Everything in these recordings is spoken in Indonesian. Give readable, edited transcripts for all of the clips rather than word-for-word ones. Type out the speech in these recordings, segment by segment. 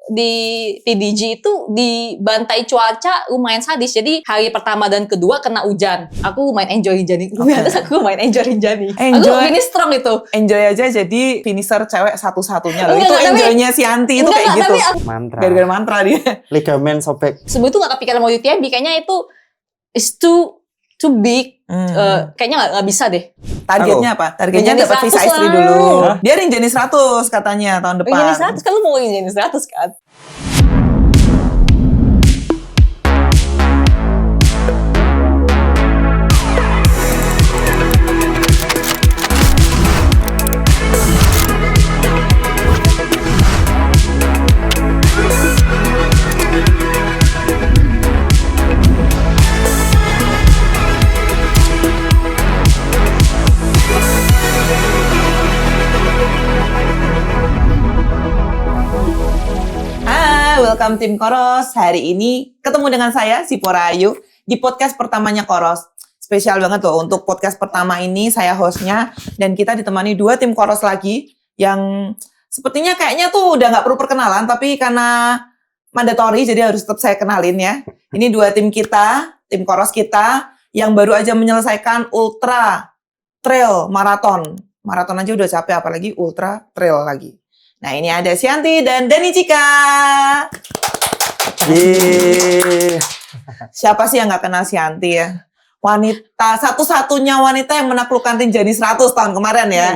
di TDG itu dibantai cuaca lumayan sadis. Jadi hari pertama dan kedua kena hujan. Aku main enjoy Rinjani. Terus aku main enjoy Rinjani. Aku finish strong itu. Enjoy aja jadi finisher cewek satu-satunya loh. Itu enjoynya si Anti itu kayak gitu. Mantra. Gara-gara mantra dia. Ligamen sobek. Sebelum itu gak kepikiran mau UTMB. Kayaknya itu is too big. Kayaknya gak bisa deh. Targetnya apa? Targetnya dapat visa istri dulu. Dia Rinjani 100 katanya tahun depan. Rinjani 100 kan lu mau Rinjani 100 kan? Welcome tim Koros. Hari ini ketemu dengan saya, Sipora Ayu, di podcast pertamanya Koros. Spesial banget loh, untuk podcast pertama ini saya hostnya, dan kita ditemani 2 tim Koros lagi, yang sepertinya kayaknya tuh udah gak perlu perkenalan, tapi karena mandatory, jadi harus tetap saya kenalin ya. Ini 2 tim kita, tim Koros kita, yang baru aja menyelesaikan Ultra Trail Marathon. Marathon aja udah capek, apalagi Ultra Trail lagi. Nah ini ada Sianti dan Dani Cika. Siapa sih yang gak kenal Sianti ya? Wanita, satu-satunya wanita yang menaklukkan Rinjani 100 tahun kemarin ya.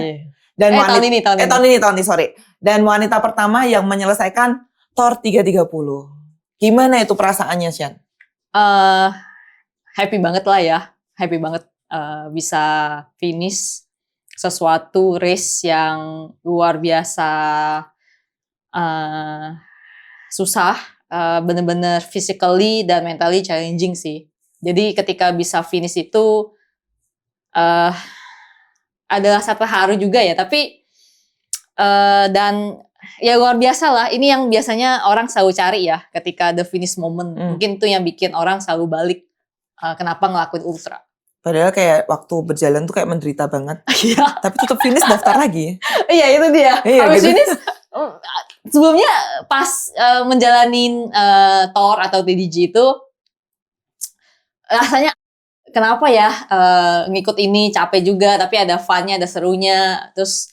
Dan tahun ini, sorry. Dan wanita pertama yang menyelesaikan Tor 330. Gimana itu perasaannya, Sian? Happy banget lah ya. Happy banget bisa finish sesuatu race yang luar biasa susah, bener-bener physically dan mentally challenging sih. Jadi ketika bisa finish itu adalah satu haru juga ya, tapi dan ya luar biasa lah. Ini yang biasanya orang selalu cari ya ketika the finish moment. Mungkin itu yang bikin orang selalu balik kenapa ngelakuin ultra. Padahal kayak waktu berjalan tuh kayak menderita banget. Iya. Tapi tetap finish daftar lagi. Iya itu dia. Iya, habis gitu. finish sebelumnya pas menjalanin Tor atau TDG itu rasanya kenapa ya ngikut ini capek juga, tapi ada fun-nya, ada serunya. Terus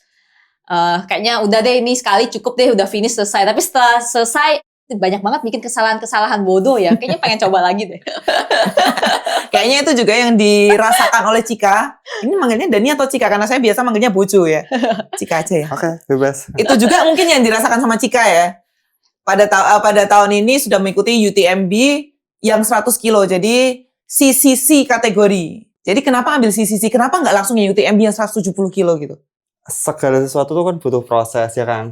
kayaknya udah deh ini sekali cukup deh, udah finish selesai. Tapi setelah selesai banyak banget bikin kesalahan-kesalahan bodoh ya. Kayaknya pengen coba lagi deh. Kayaknya itu juga yang dirasakan oleh Cika. Ini manggilnya Dani atau Cika? Karena saya biasa manggilnya Bojo ya. Cika aja ya. Oke, bebas. Itu juga mungkin yang dirasakan sama Cika ya. Pada tahun ini sudah mengikuti UTMB yang 100 kilo. Jadi CCC kategori. Jadi kenapa ambil CCC? Kenapa nggak langsung UTMB yang 170 kilo gitu? Segala sesuatu tuh kan butuh proses ya kan.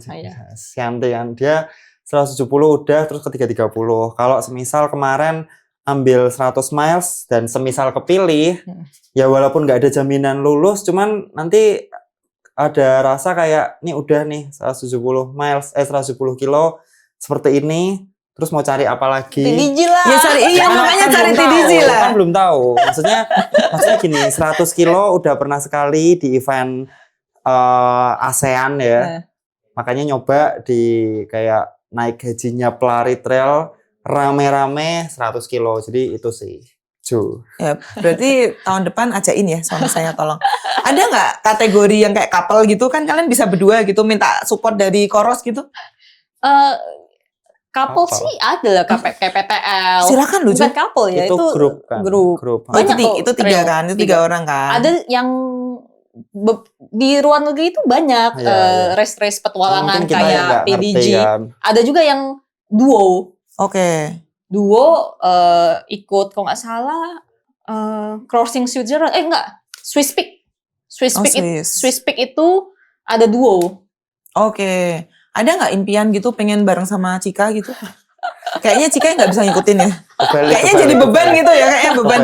Sianti kan dia 170 udah, terus ke 330. Kalau semisal kemarin ambil 100 miles dan semisal kepilih, ya walaupun nggak ada jaminan lulus, cuman nanti ada rasa kayak, nih udah nih 170 miles, 170 kilo seperti ini, terus mau cari apa lagi? TDG lah. Ya cari, iya makanya cari TDG lah. Kan belum tahu. Maksudnya gini, 100 kilo udah pernah sekali di event ASEAN ya. Makanya nyoba di kayak naik gajinya pelari trail rame-rame 100 kilo. Jadi itu sih. Ya, berarti tahun depan ajain ya suami saya tolong. Ada nggak kategori yang kayak couple gitu kan, kalian bisa berdua gitu minta support dari Koros gitu? Couple sih ada lah, kayak PTL. Silakan lu. Bukan couple ya, itu grup kan. Grup. Oh, itu 3 kan, itu 3 orang kan. Ada yang di luar negeri itu banyak race-race petualangan kayak TDG. Kan. Ada juga yang duo. Oke. Duo ikut kalau nggak salah Crossing Switzerland. Swiss Peak. Swiss Peak itu ada duo. Oke. Ada nggak impian gitu pengen bareng sama Cika gitu? Kayaknya Cika nggak bisa ngikutin ya. Kayaknya jadi beban gitu ya, kayaknya beban.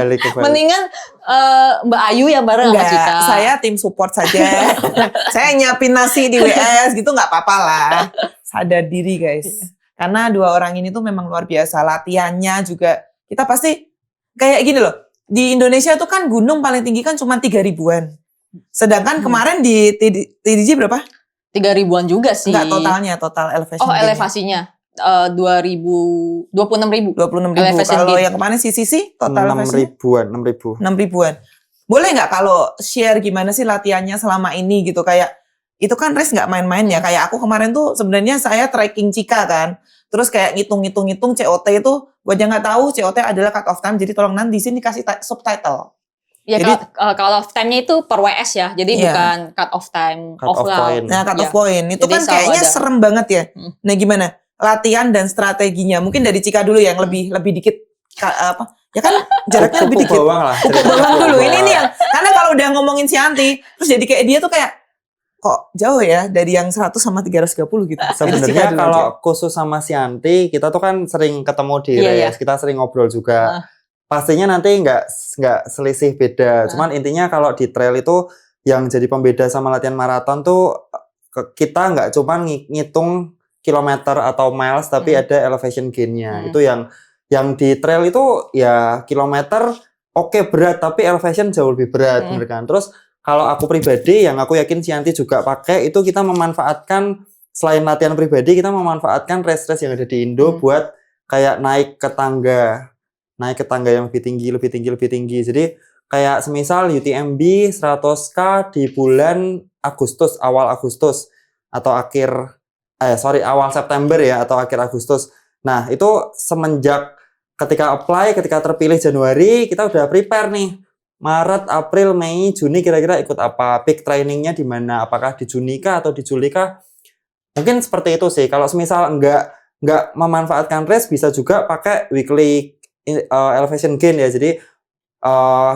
Mendingan Mbak Ayu yang bareng sama Cika. Saya tim support saja. Saya nyiapin nasi di WS gitu nggak apa-apa lah. Sadar diri guys. Karena 2 orang ini tuh memang luar biasa. Latihannya juga kita pasti kayak gini loh. Di Indonesia tuh kan gunung paling tinggi kan cuma 3.000-an. Sedangkan kemarin di TDG berapa? 3.000-an juga sih. Enggak, totalnya, total elevation. Oh, elevasinya. 26.000. 26.000. Elevation Kalau gain. yang kemarin sisi total 6 elevation ribuan, 6 ribu. 6.000-an. Boleh nggak kalau share gimana sih latihannya selama ini gitu, kayak itu kan race nggak main-main ya. Kayak aku kemarin tuh sebenarnya saya tracking Cika kan. Terus kayak ngitung COT itu, gue aja nggak tahu COT adalah cut off time. Jadi tolong nanti di sini kasih subtitle. Ya Jadi- kalau off time-nya itu per WS ya. Jadi Iya. bukan cut off time Cut off point. Nah, cut off Iya. point itu Jadi kan selalu kayaknya ada. serem banget ya. Nah, gimana latihan dan strateginya? Mungkin dari Cika dulu yang lebih dikit apa? Ya kan jaraknya lebih dikit. Bawang lah. Pupuk bawang dulu. Ini nih yang karena kalau udah ngomongin Shanti, terus jadi kayak dia tuh kayak kok jauh ya dari yang 100 sama 330 gitu. Jadi Cika Sebenarnya dulu kalau aja. khusus sama Shanti, kita tuh kan sering ketemu di Iya, race, iya. kita sering ngobrol juga. Pastinya nanti nggak selisih beda. Cuman intinya kalau di trail itu yang jadi pembeda sama latihan maraton tuh kita nggak cuma ngitung kilometer atau miles, tapi ada elevation gain-nya. Itu yang di trail itu ya kilometer oke, berat, tapi elevation jauh lebih berat, bener kan? Terus kalau aku pribadi, yang aku yakin Shanti juga pakai, itu kita memanfaatkan selain latihan pribadi, kita memanfaatkan race-race yang ada di Indo buat kayak naik ke tangga yang lebih tinggi. Jadi kayak semisal UTMB 100K di bulan Agustus, awal Agustus atau awal September ya, atau akhir Agustus. Nah, itu semenjak ketika terpilih Januari, kita udah prepare nih. Maret, April, Mei, Juni kira-kira ikut apa? Peak trainingnya di mana? Apakah di Juni kah atau di Juli kah? Mungkin seperti itu sih. Kalau semisal nggak memanfaatkan race, bisa juga pakai weekly elevation gain ya. Jadi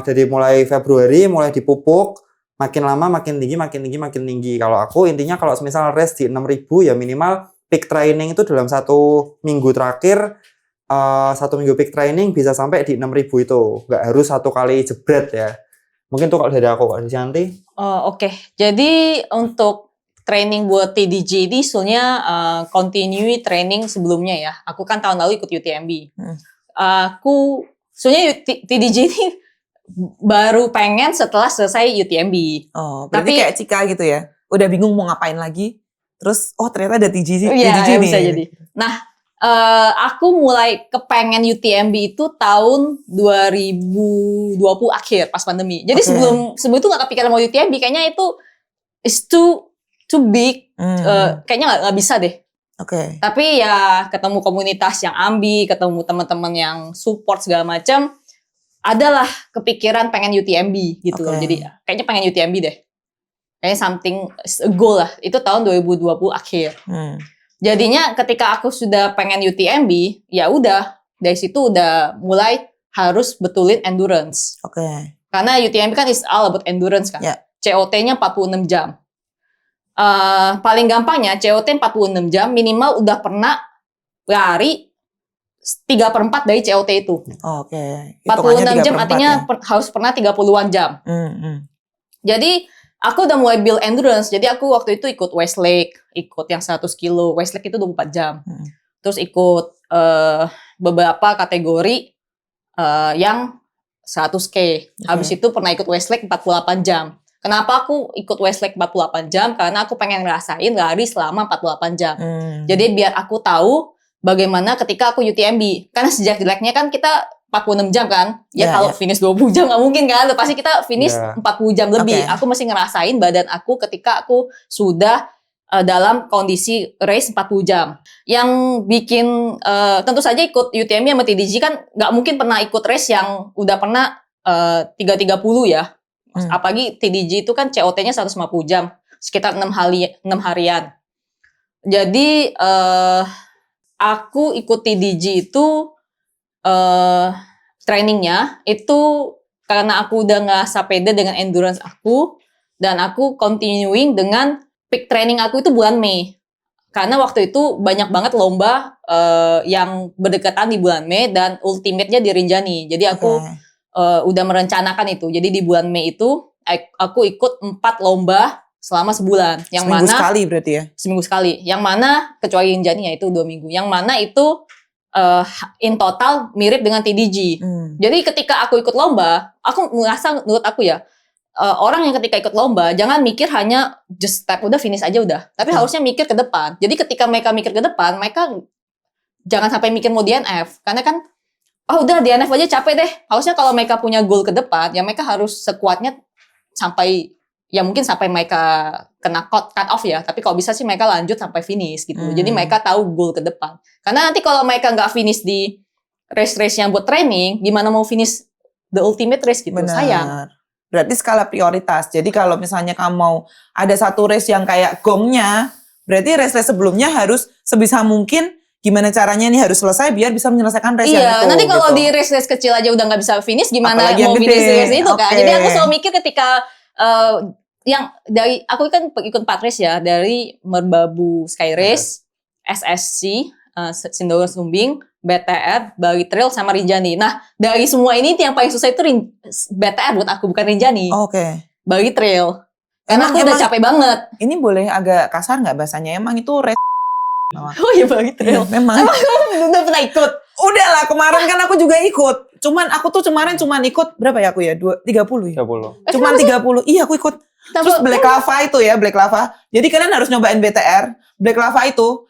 dari mulai Februari mulai dipupuk, makin lama makin tinggi. Kalau aku intinya kalau semisal race di 6.000 ya minimal peak training itu dalam 1 minggu terakhir, 1 minggu peak training bisa sampai di 6.000 itu. Nggak harus 1 kali jebret ya. Mungkin tuh kalau dari aku, Kak Shanti. Oke. Jadi untuk training buat TDG ini sebenarnya continue training sebelumnya ya. Aku kan tahun lalu ikut UTMB. Aku sebenarnya TDG ini baru pengen setelah selesai UTMB. Oh, berarti kayak Cika gitu ya. Udah bingung mau ngapain lagi. Terus ternyata ada TDG Iya, nih. bisa jadi. Nah, aku mulai kepengen UTMB itu tahun 2020 akhir pas pandemi. Jadi sebelum itu nggak kepikiran mau UTMB, kayaknya itu is too big. Kayaknya nggak bisa deh. Oke. Tapi ya ketemu komunitas yang ambi, ketemu teman-teman yang support segala macam, adalah kepikiran pengen UTMB gitu loh. Jadi kayaknya pengen UTMB deh. Kayaknya something a goal lah. Itu tahun 2020 akhir. Jadinya ketika aku sudah pengen UTMB, ya udah dari situ udah mulai harus betulin endurance. Oke. Karena UTMB kan is all about endurance kan. Yeah. COT-nya 46 jam. Paling gampangnya COT 46 jam minimal udah pernah lari 3/4 dari COT itu. Oke. 46 jam artinya harus pernah 30-an jam. Jadi aku udah mulai build endurance. Jadi aku waktu itu ikut Westlake, ikut yang 100 kilo. Westlake itu 24 jam. Terus ikut beberapa kategori yang 100K. Habis itu pernah ikut Westlake 48 jam. Kenapa aku ikut Westlake 48 jam? Karena aku pengen ngerasain lari selama 48 jam. Jadi biar aku tahu bagaimana ketika aku UTMB. Karena sejak jeleknya kan kita 46 jam kan. Ya kalau finish 20 jam nggak mungkin kan. Pasti kita finish 40 jam lebih. Aku mesti ngerasain badan aku ketika aku sudah dalam kondisi race 40 jam. Yang bikin tentu saja ikut UTMB sama TDG kan nggak mungkin pernah ikut race yang udah pernah 330 ya. Apalagi TDG itu kan COT-nya 150 jam. Sekitar 6 harian. Jadi aku ikut TDG itu trainingnya itu karena aku udah ngerasa pede dengan endurance aku dan aku continuing dengan peak training aku itu bulan Mei. Karena waktu itu banyak banget lomba yang berdekatan di bulan Mei dan ultimate-nya di Rinjani. Jadi aku udah merencanakan itu. Jadi di bulan Mei itu aku ikut 4 lomba selama sebulan. Yang seminggu mana sekali berarti ya? Seminggu sekali. Yang mana kecuali Rinjani ya itu 2 minggu. Yang mana itu in total mirip dengan TDG. Jadi ketika aku ikut lomba, aku merasa menurut aku ya, orang yang ketika ikut lomba jangan mikir hanya just step udah finish aja udah. Tapi harusnya mikir ke depan. Jadi ketika mereka mikir ke depan, mereka jangan sampai mikir mau DNF. Karena kan, udah DNF aja capek deh. Harusnya kalau mereka punya goal ke depan, ya mereka harus sekuatnya sampai, ya mungkin sampai mereka kena cut off ya. Tapi kalau bisa sih mereka lanjut sampai finish gitu. Jadi mereka tahu goal ke depan. Karena nanti kalau mereka nggak finish di race-race yang buat training, gimana mau finish the ultimate race gitu. Benar. Sayang. Berarti skala prioritas. Jadi kalau misalnya kamu mau ada satu race yang kayak gongnya, berarti race-race sebelumnya harus sebisa mungkin gimana caranya ini harus selesai biar bisa menyelesaikan race yang itu. Iya, nanti kalau gitu. di race-race kecil aja udah nggak bisa finish, gimana Apalagi yang mau gede. finish race itu kan? Oke. Jadi aku selalu mikir ketika yang dari aku kan ikut 4 race ya, dari Merbabu Sky Race, SSC, Sindoro Sumbing, BTR, Bali Trail sama Rinjani. Nah, dari semua ini yang paling susah itu BTR buat aku, bukan Rinjani. Oke. Bali Trail. Karena aku udah capek banget. Ini boleh agak kasar nggak bahasanya? Emang itu race. Oh iya, Bali Trail. Memang. Udah pernah ikut. Udah lah, kemarin kan aku juga ikut. Cuman aku tuh kemarin ikut berapa ya aku ya? 30 ya? 30. Cuman 30. Iya, aku ikut. Terus Black Lava itu ya, Black Lava. Jadi kalian harus nyobain BTR. Black Lava itu.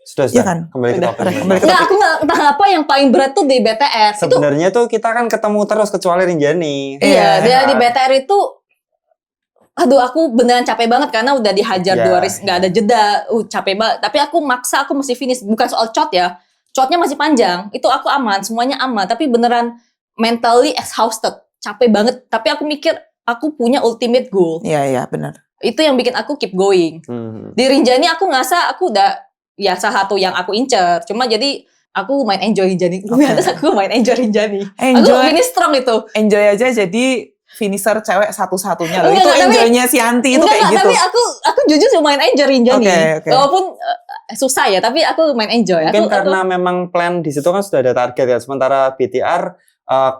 Sudah. Iya kan? Kembali ke Udah, topik. kembali ke Nggak, aku nggak entah apa yang paling berat tuh di BTR. Itu Sebenarnya tuh kita kan ketemu terus kecuali Rinjani. iya, dia di BTR itu, aduh aku beneran capek banget karena udah dihajar Iya, 2 race, nggak ada jeda, capek banget. Tapi aku maksa, aku mesti finish. Bukan soal shot ya, shotnya masih panjang. Itu aku aman, semuanya aman. Tapi beneran mentally exhausted, capek banget. Tapi aku mikir, aku punya ultimate goal. Iya, benar. Itu yang bikin aku keep going. Di Rinjani aku ngerasa aku udah, ya salah satu yang aku incer. Cuma jadi aku main enjoy Rinjani. Aku main enjoy Rinjani. Aku Enjoy. finish strong itu. Enjoy aja jadi finisher cewek satu-satunya loh. Enggak, Itu tapi- enjoynya si Anti itu Enggak, kayak gitu. tapi aku jujur cuma main enjoy Rinjani. Oke. Walaupun susah ya, tapi aku main enjoy. Mungkin aku, karena memang plan di situ kan sudah ada target ya. Sementara BTR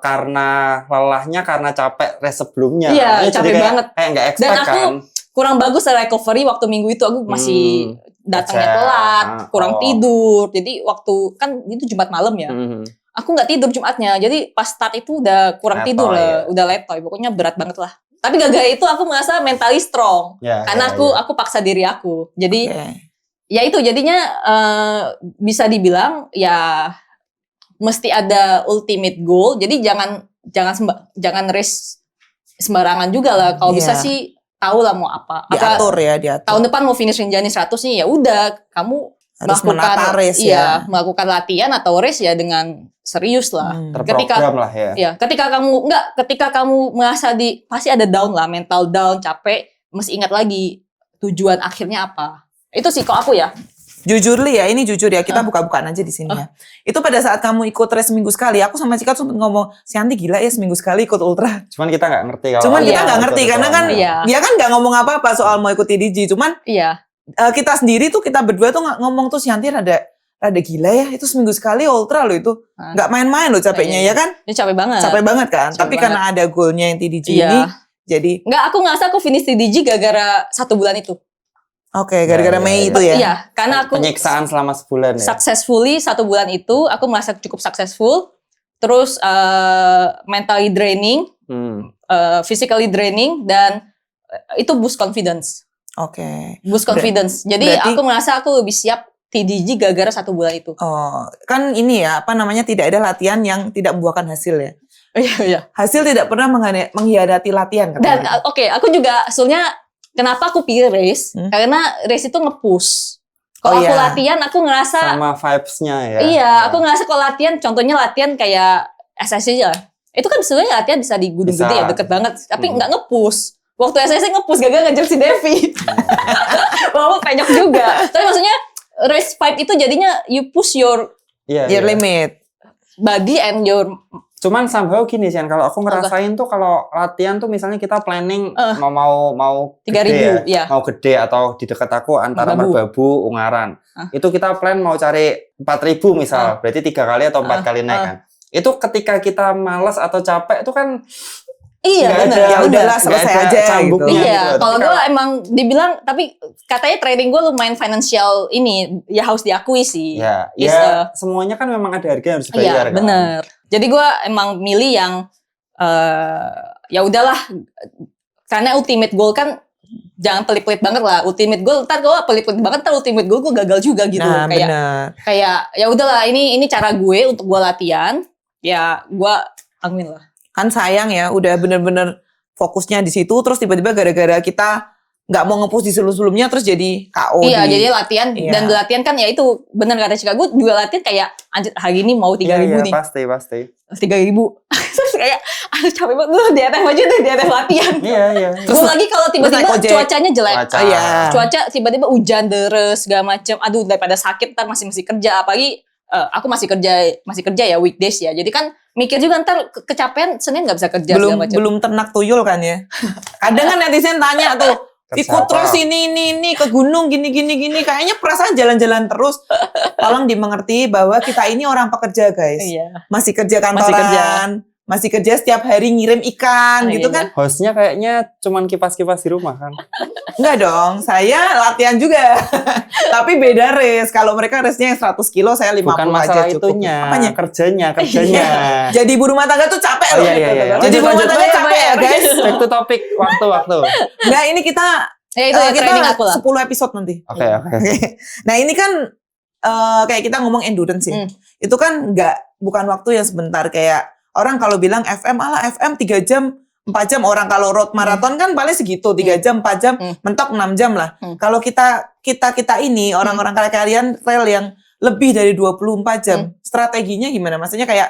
karena lelahnya, karena capek race sebelumnya. Iya, Makanya capek jadi banget. Kayak nggak Dan expect aku kan. kurang bagus recovery waktu minggu itu. Aku masih datangnya Kecil. telat, kurang Oh. tidur. Jadi waktu, kan itu Jumat malam ya. Aku nggak tidur Jumatnya. Jadi pas start itu udah kurang Letoy, tidur lah. ya. Udah letoy. Pokoknya berat banget lah. Tapi gara-gara itu aku merasa mentally strong. Ya, Karena ya, aku paksa diri aku. Jadi Oke. ya itu jadinya bisa dibilang ya mesti ada ultimate goal. Jadi jangan race sembarangan juga lah. Kalau bisa Iya. sih tahu lah mau apa. Diatur ya, diatur. Tahun depan mau finish Rinjani 100 nih, ya udah kamu Harus menata race ya. melakukan latihan atau race ya dengan serius lah. terprogram lah ya. Ya, ketika kamu merasa pasti ada down lah, mental down, capek, mesti ingat lagi tujuan akhirnya apa. Itu sih kok aku ya. Jujur Li ya, ini jujur ya, kita buka-bukaan aja di sini ya. Itu pada saat kamu ikut race seminggu sekali, aku sama Cika sempat ngomong, si Anti gila ya seminggu sekali ikut ultra. Cuman kita nggak ngerti kalau. Cuman kita iya. nggak ngerti, karena kan Iya. dia kan nggak ngomong apa-apa soal mau ikut TDG. Cuman Iya. kita sendiri tuh, kita berdua tuh ngomong tuh si Anti rada gila ya, itu seminggu sekali ultra loh itu. Nggak main-main loh capeknya, Iya. ya kan? Ini capek banget. Capek banget kan? Capek Tapi banget. karena ada goalnya yang TDG Iya. ini, jadi Aku ngerasa aku finish TDG gara-gara 1 bulan itu. oke, gara-gara Ya, Mei ya, itu ya. Iya, karena aku penyiksaan selama sebulan ya. successfully 1 bulan itu aku merasa cukup successful. Terus mentally draining, physically draining, dan itu boost confidence. Oke. Boost confidence. Jadi berarti- aku merasa aku lebih siap TDG gara-gara 1 bulan itu. Oh, kan ini ya, apa namanya, tidak ada latihan yang tidak membuahkan hasil ya. Iya. Hasil tidak pernah mengkhianati latihan. Dan katanya. aku juga hasilnya kenapa aku pilih race? Karena race itu nge-push. Kalau Oh, aku iya. latihan aku ngerasa Sama vibes-nya ya. iya, aku ngerasa kalau latihan, contohnya latihan kayak SSC aja. Itu kan sebenarnya latihan bisa di gunung Bisa. gede ya, deket banget. Tapi nggak nge-push. Waktu SSC nge-push gagal ngejar si Devi. Walaupun penyok juga. Tapi maksudnya race fight itu jadinya you push your Iya, Your iya. limit. body and your Cuman somehow gini sih, kalau aku ngerasain tuh kalau latihan tuh misalnya kita planning mau 3.000, gede ya. mau gede atau di dekat aku antara Merbabu. Merbabu, Ungaran. Itu kita plan mau cari 4.000 misal, berarti 3 kali atau 4 kali naik kan. Itu ketika kita malas atau capek itu kan iya nggak benar. ada- Ya udahlah, nggak selesai ada aja cambuknya gitu. Iya, gitu. kalau Tapi gue emang dibilang, tapi katanya trading gue lumayan financial ini, ya harus diakui sih. ya, Is, semuanya kan memang ada harga yang harus Iya, dibayar kan. bener. Jadi gue emang milih yang ya udahlah, karena ultimate goal kan jangan pelit-pelit banget lah. Ultimate goal ntar gue pelit-pelit banget, ntar ultimate goal gue gagal juga gitu. Nah, kayak benar. kayak ya udahlah, ini cara gue untuk gue latihan. Ya gue amin lah. Kan sayang ya, udah bener-bener fokusnya di situ, terus tiba-tiba gara-gara kita nggak mau nge-push di sebelum-sebelumnya, terus jadi KO. Iya, jadi latihan. Iya. Dan latihan kan ya itu bener kata Cika, gue juga latihan kayak anjir hari ini mau 3.000 nih. Pasti. 3.000. Terus kayak aduh capek banget lu di ATM aja deh, di ATM latihan. Iya. Terus lagi kalau tiba-tiba naik ojek. cuacanya jelek. Iya. Cuaca tiba-tiba hujan deres segala macem. Aduh daripada sakit ntar masih kerja, apalagi aku masih kerja ya weekdays ya. Jadi kan mikir juga ntar kecapean Senin nggak bisa kerja segala macem. Belum ternak tuyul kan ya. Kadang kan netizen tanya tuh, ikut terus ini ke gunung gini kayaknya perasaan jalan-jalan terus. Tolong dimengerti bahwa kita ini orang pekerja guys. Iya. Masih kerja kantoran, masih kerja setiap hari ngirim ikan gitu kan. Hostnya kayaknya cuman kipas-kipas di rumah kan. Enggak dong, saya latihan juga. Tapi beda race. Kalau mereka race-nya yang 100 kilo, saya 50 Bukan aja masalah cukup. itunya, Apanya? kerjanya. Jadi ibu rumah tangga tuh capek loh. Iya. Jadi ibu rumah Lanjut. tangga capek ya guys. Back to topic, waktu. Nah ini kita Ya itu kita training aku lah. 10 episode nanti. Oke. Nah ini kan kayak kita ngomong endurance ya. Itu kan bukan waktu yang sebentar. Kayak orang kalau bilang FM 3 jam 4 jam, orang kalau road marathon kan paling segitu 3 jam 4 jam, mentok 6 jam lah. Kalau kita ini orang-orang kayak kalian trail yang lebih dari 24 jam, strateginya gimana? Maksudnya kayak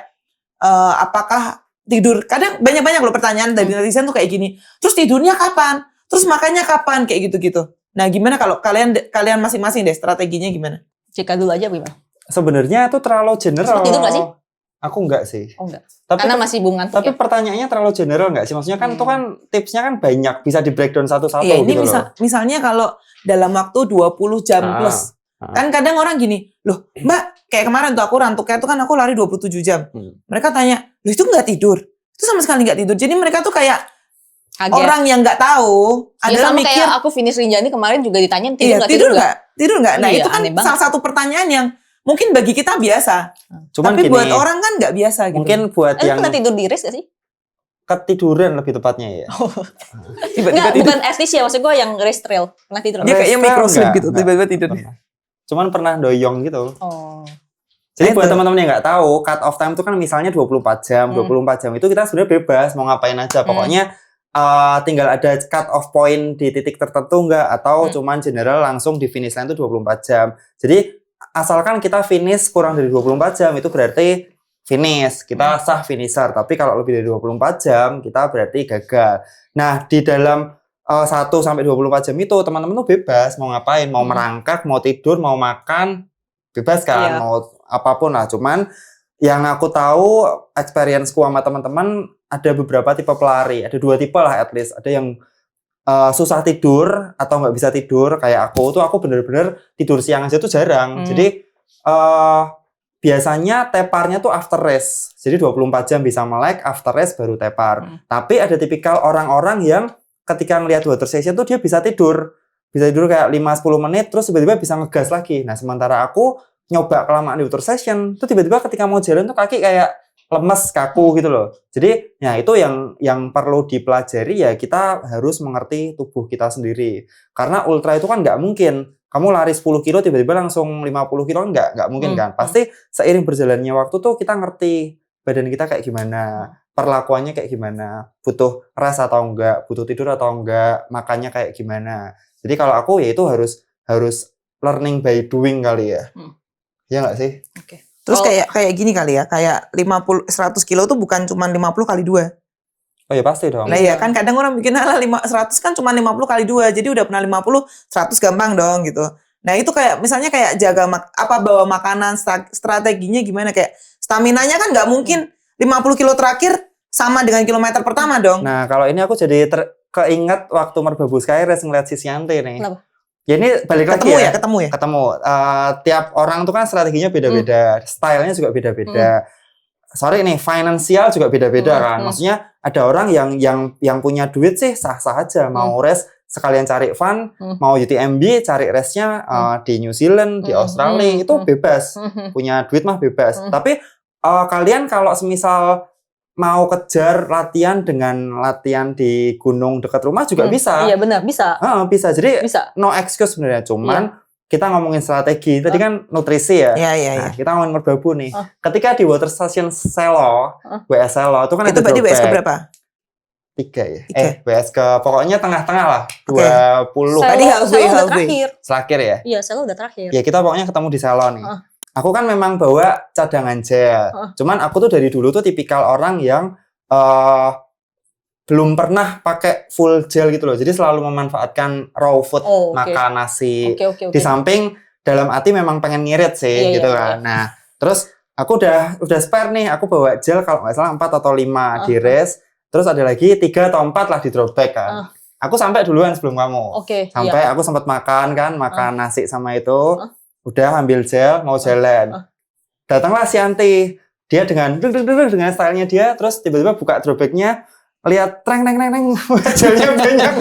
apakah tidur? Kadang banyak loh pertanyaan dari netizen tuh kayak gini. Terus tidurnya kapan? Terus makannya kapan? Kayak gitu-gitu. Nah, gimana kalau kalian masing-masing deh strateginya gimana? Cika dulu aja gimana? Sebenarnya itu terlalu general. Sempat tidur nggak sih? Aku enggak sih. Oh enggak. Tapi Karena masih belum ngantuk Tapi ya? pertanyaannya terlalu general nggak sih? Maksudnya kan itu kan tipsnya kan banyak, bisa di breakdown satu-satu Iya, ini gitu loh. misalnya kalau dalam waktu 20 jam plus. Kan kadang orang gini, loh Mbak, kayak kemarin tuh aku rantuknya tuh kan aku lari 27 jam. Mereka tanya, loh itu nggak tidur? Itu sama sekali nggak tidur. Jadi mereka tuh kayak Kaget. orang yang nggak tahu Ya, adalah sama mikir, kayak aku finish Rinjani kemarin juga ditanyain iya, tidur nggak? tidur nggak? Nah Iya, itu kan aneh banget. salah satu pertanyaan yang mungkin bagi kita biasa. Cuman Tapi gini, buat orang kan nggak biasa gitu. mungkin buat yang Pernah tidur di race gak sih? ketiduran lebih tepatnya ya. tiba-tiba Enggak, tidur. bukan STC ya, maksud gue yang race trail. Pernah tidur Dia nggak? kayaknya Rest micro sleep enggak, gitu, enggak. tiba-tiba tidur. Pernah. Cuman pernah doyong gitu. Oh. Jadi Nah, buat itu. teman-teman yang nggak tahu, cut off time itu kan misalnya 24 jam. 24 jam itu kita sebenarnya bebas mau ngapain aja. Pokoknya tinggal ada cut off point di titik tertentu nggak, atau cuman general langsung di finish line itu 24 jam. Jadi asalkan kita finish kurang dari 24 jam itu berarti finish. Kita sah finisher. Tapi kalau lebih dari 24 jam kita berarti gagal. Nah, di dalam 1 sampai 24 jam itu teman-teman tuh bebas mau ngapain, mau merangkak, mau tidur, mau makan, bebas kan, Iya. mau apapun lah. Cuman yang aku tahu experience-ku sama teman-teman ada beberapa tipe pelari, ada 2 tipe lah at least. Ada yang susah tidur atau nggak bisa tidur kayak aku bener-bener tidur siang aja tuh jarang. Jadi biasanya teparnya tuh after rest. Jadi 24 jam bisa melek, after rest baru tepar. Tapi ada tipikal orang-orang yang ketika ngelihat water session tuh dia bisa tidur. Bisa tidur kayak 5-10 menit terus tiba-tiba bisa ngegas lagi. Nah, sementara aku nyoba kelamaan di water session, tuh tiba-tiba ketika mau jalan tuh kaki kayak lemes, kaku gitu loh. Jadi, ya itu yang perlu dipelajari ya, kita harus mengerti tubuh kita sendiri. Karena ultra itu kan nggak mungkin kamu lari 10 kilo tiba-tiba langsung 50 kilo, nggak mungkin kan. Pasti seiring berjalannya waktu tuh kita ngerti badan kita kayak gimana, perlakuannya kayak gimana, butuh rest atau enggak, butuh tidur atau enggak, makannya kayak gimana. Jadi kalau aku ya itu harus learning by doing kali ya. Ya nggak sih? Oke. Terus kayak gini kali ya, kayak 100 kilo tuh bukan cuma 50 kali 2. Oh ya pasti dong. Nah iya kan kadang orang bikin 100 kan cuma 50 kali 2, jadi udah pernah 50, 100 gampang dong gitu. Nah itu kayak misalnya kayak jaga bawa makanan, strateginya gimana, kayak staminanya kan nggak mungkin 50 kilo terakhir sama dengan kilometer pertama dong. Nah kalau ini aku jadi keinget waktu Merbabu Sky Race ngeliat si Siante nih. Kenapa? Ya ini balik lagi ya. Ketemu ya. Tiap orang tuh kan strateginya beda-beda, stylenya juga beda-beda. Sorry nih, finansial juga beda-beda kan. Maksudnya ada orang yang punya duit sih sah-sah aja, mau race sekalian cari fun, mau UTMB cari race-nya di New Zealand, di Australia itu bebas. Punya duit mah bebas. Tapi kalian kalau semisal mau kejar latihan dengan latihan di gunung dekat rumah juga bisa. Iya benar, bisa. Bisa. Jadi Bisa. no excuse sebenarnya. Cuman kita ngomongin strategi. Tadi kan nutrisi ya. Iya. Nah, kita ngomongin merbabu nih. Ketika di water station Selo, WS Selo itu kan Itu ada berarti WS drawback. berapa? 3 ya. Tiga. WS ke pokoknya tengah-tengah lah. Oke. 20 Tadi Selo halfway. udah terakhir. selakir ya. Iya, Selo udah terakhir. Ya kita pokoknya ketemu di Selo nih. Aku kan memang bawa cadangan gel. Cuman aku tuh dari dulu tuh tipikal orang yang belum pernah pakai full gel gitu loh. Jadi selalu memanfaatkan raw food, makan nasi. Oke. Di samping dalam hati memang pengen ngirit sih gitu kan. Nah, terus aku udah spare nih. Aku bawa gel kalau nggak salah 4 atau 5 di race. Terus ada lagi 3 atau 4 lah di drawback kan. Aku sampai duluan sebelum kamu. Sampai aku sempat makan nasi sama itu. Udah ambil gel, mau jalan. Datanglah si Anti. Dia dengan stylenya dia, terus tiba-tiba buka drawbacknya, lihat treng, gelnya banyak.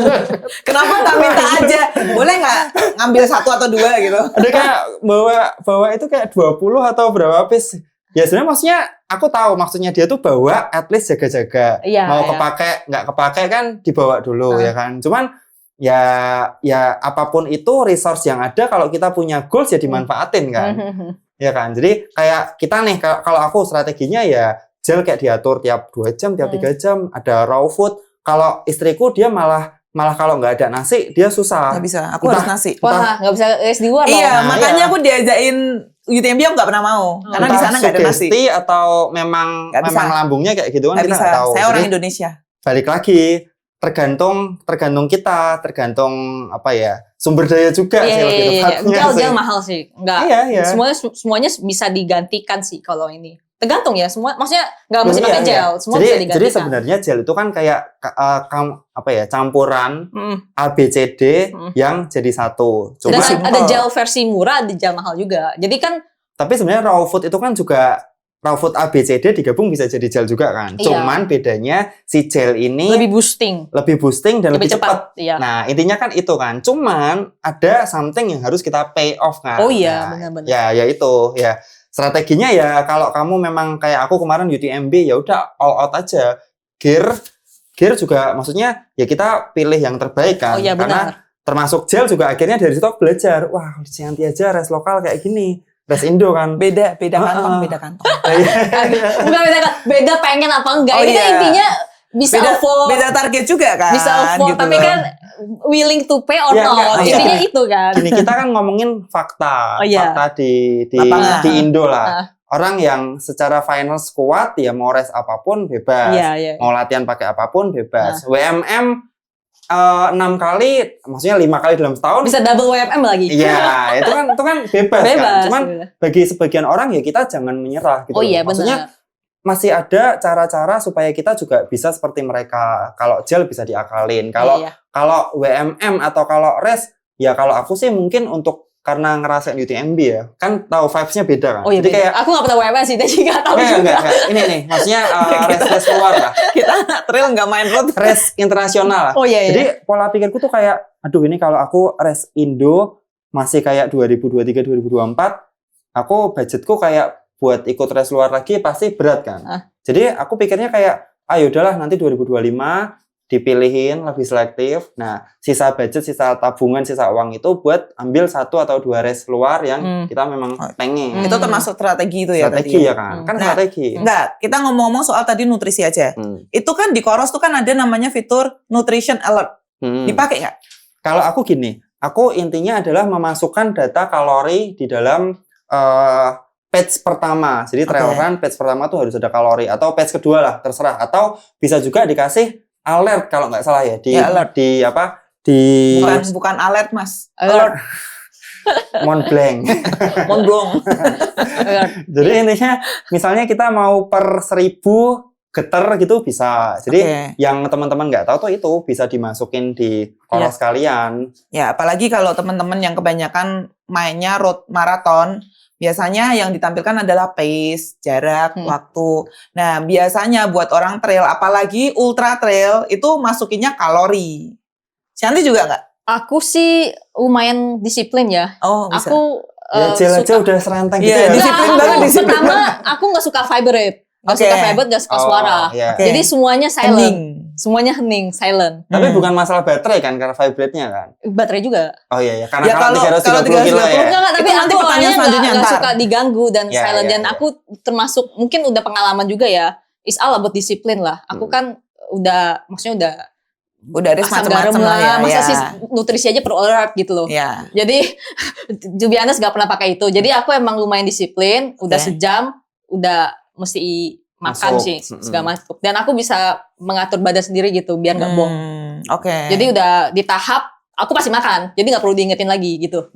Kenapa nggak minta aja? Boleh nggak ngambil 1 atau 2 gitu? Ada kayak bawa itu kayak 20 atau berapa piece. Ya sebenarnya maksudnya aku tahu maksudnya dia tuh bawa at least jaga-jaga. Mau kepake nggak kepake kan dibawa dulu ya kan. Cuman ya apapun itu resource yang ada, kalau kita punya goals ya dimanfaatin kan. Ya kan. Jadi kayak kita nih kalau aku strateginya ya gel kayak diatur tiap 2 jam, tiap 3 jam ada raw food. Kalau istriku dia malah kalau nggak ada nasi dia susah. Nggak bisa, aku harus nasi. Wah, nggak bisa es di luar. Iya, makanya aku diajakin UTMB aku nggak pernah mau. Karena di sana nggak ada nasi. Sugesti atau memang lambungnya kayak gitu kan kita nggak tahu. Saya orang Indonesia. Balik lagi, tergantung kita, tergantung apa ya, sumber daya juga sih lebih tepatnya. Gel mahal sih, enggak. Iya. Semuanya bisa digantikan sih kalau ini. Tergantung ya, semua maksudnya nggak mesti pakai gel, semua bisa digantikan. Jadi sebenarnya gel itu kan kayak campuran ABCD yang jadi satu. Cuma ada gel versi murah, ada gel mahal juga. Jadi kan. Tapi sebenarnya raw food itu kan juga raw food ABCD digabung bisa jadi gel juga kan. Cuman bedanya si gel ini lebih boosting dan lebih cepat. Iya. Nah, intinya kan itu kan. Cuman ada something yang harus kita pay off kan. Oh iya, benar-benar. Ya itu ya. Strateginya ya kalau kamu memang kayak aku kemarin UTMB ya udah all out aja. Gear juga maksudnya ya kita pilih yang terbaik kan. Oh iya, karena termasuk gel juga akhirnya dari situ belajar. Wah, si Anti aja res lokal kayak gini. Res Indo kan. Beda kantong. Enggak beda pengen apa enggak. Ini kan intinya bisa afford. Beda target juga kan. Bisa afford, gitu tapi kan willing to pay or not. Intinya itu kan. Gini, kita kan ngomongin fakta. Fakta di Indo lah. Orang yang secara finance kuat ya mau res apapun bebas. Mau latihan pakai apapun bebas. WMM 6 kali, maksudnya 5 kali dalam setahun. Bisa double WMM lagi. Iya, itu kan bebas kan. Cuman bagi sebagian orang ya kita jangan menyerah gitu. Oh iya, maksudnya masih ada cara-cara supaya kita juga bisa seperti mereka. Kalau gel bisa diakalin. Kalau WMM atau kalau res, ya kalau aku sih mungkin untuk karena ngerasain UTMB ya, kan tahu vibes-nya beda kan. Oh iya, jadi kayak aku nggak pernah WMM sih, jadi nggak tahu juga. Enggak. Ini nih, maksudnya res luar lah. Kita trail nggak main road. Res internasional lah. Oh iya. Jadi pola pikirku tuh kayak, aduh ini kalau aku res Indo masih kayak 2023 2024, aku budgetku kayak buat ikut res luar lagi pasti berat kan. Jadi aku pikirnya kayak, ayo udahlah nanti 2025 dipilihin lebih selektif. Nah, sisa budget, sisa tabungan, sisa uang itu buat ambil 1 atau 2 race luar yang kita memang pengen. Itu termasuk strategi itu ya? Strategi ya kan? Kan strategi. Enggak, kita ngomong-ngomong soal tadi nutrisi aja. Itu kan di Coros tuh kan ada namanya fitur Nutrition Alert. Dipakai nggak? Kalau aku gini, aku intinya adalah memasukkan data kalori di dalam page pertama. Jadi trail run page pertama tuh harus ada kalori. Atau page kedua lah, terserah. Atau bisa juga dikasih alert kalau nggak salah ya alert. Bukan alert mas, alert. Mont Blanc. Jadi intinya misalnya kita mau per 1000 geter gitu bisa. Jadi yang teman-teman nggak tahu tuh itu bisa dimasukin di Coros kalian. Ya apalagi kalau teman-teman yang kebanyakan mainnya road marathon. Biasanya yang ditampilkan adalah pace, jarak, waktu. Nah, biasanya buat orang trail, apalagi ultra trail, itu masukinnya kalori. Shanti juga nggak? Aku sih lumayan disiplin ya. Oh, bisa. Aku aja udah serenteng gitu ya. Disiplin banget, disiplin. Pertama, aku nggak suka fiber rate. Gak Oke. suka vibrate, gak suka suara. Iya. Oke. Jadi semuanya silent. Hening. Semuanya hening, silent. Tapi bukan masalah baterai kan, karena vibrate-nya kan. Baterai juga. Oh iya, ya. Karena Ya, kalau kalau 330 kilo ya. Enggak, tapi Itu nanti aku pertanyaan orangnya selanjutnya nggak ntar. suka diganggu dan Ya, silent. ya, Dan ya. aku termasuk, mungkin udah pengalaman juga ya. It's all about disiplin lah. Aku kan maksudnya Udah ada asam macam-macam garam lah ya. Masa ya. sih nutrisi aja perlu alert gitu loh. Ya. Jadi, to be honest gak pernah pakai itu. Jadi aku emang lumayan disiplin. Udah Oke. sejam, udah mesti makan Masuk. sih segala masuk. Dan aku bisa mengatur badan sendiri gitu biar nggak bong. Oke. Jadi udah di tahap aku pasti makan. Jadi nggak perlu diingetin lagi gitu.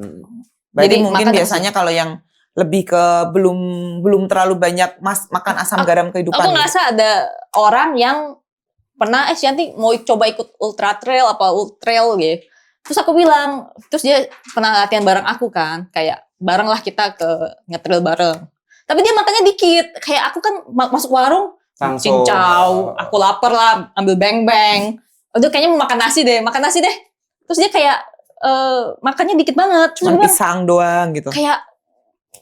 Berarti jadi mungkin makan biasanya kalau yang lebih ke belum terlalu banyak makan asam garam kehidupan. Aku gitu. ngerasa ada orang yang pernah Shanti mau coba ikut ultra trail apa trail gitu. Terus aku bilang, terus dia pernah latihan bareng aku kan, kayak bareng lah kita ke nge-trail bareng. Tapi dia makannya dikit, kayak aku kan masuk warung Langsung. cincau, aku lapar lah, ambil beng-beng. Udah kayaknya mau makan nasi deh. Terus dia kayak makannya dikit banget. Terus Cuma dia bilang, pisang doang gitu. kayak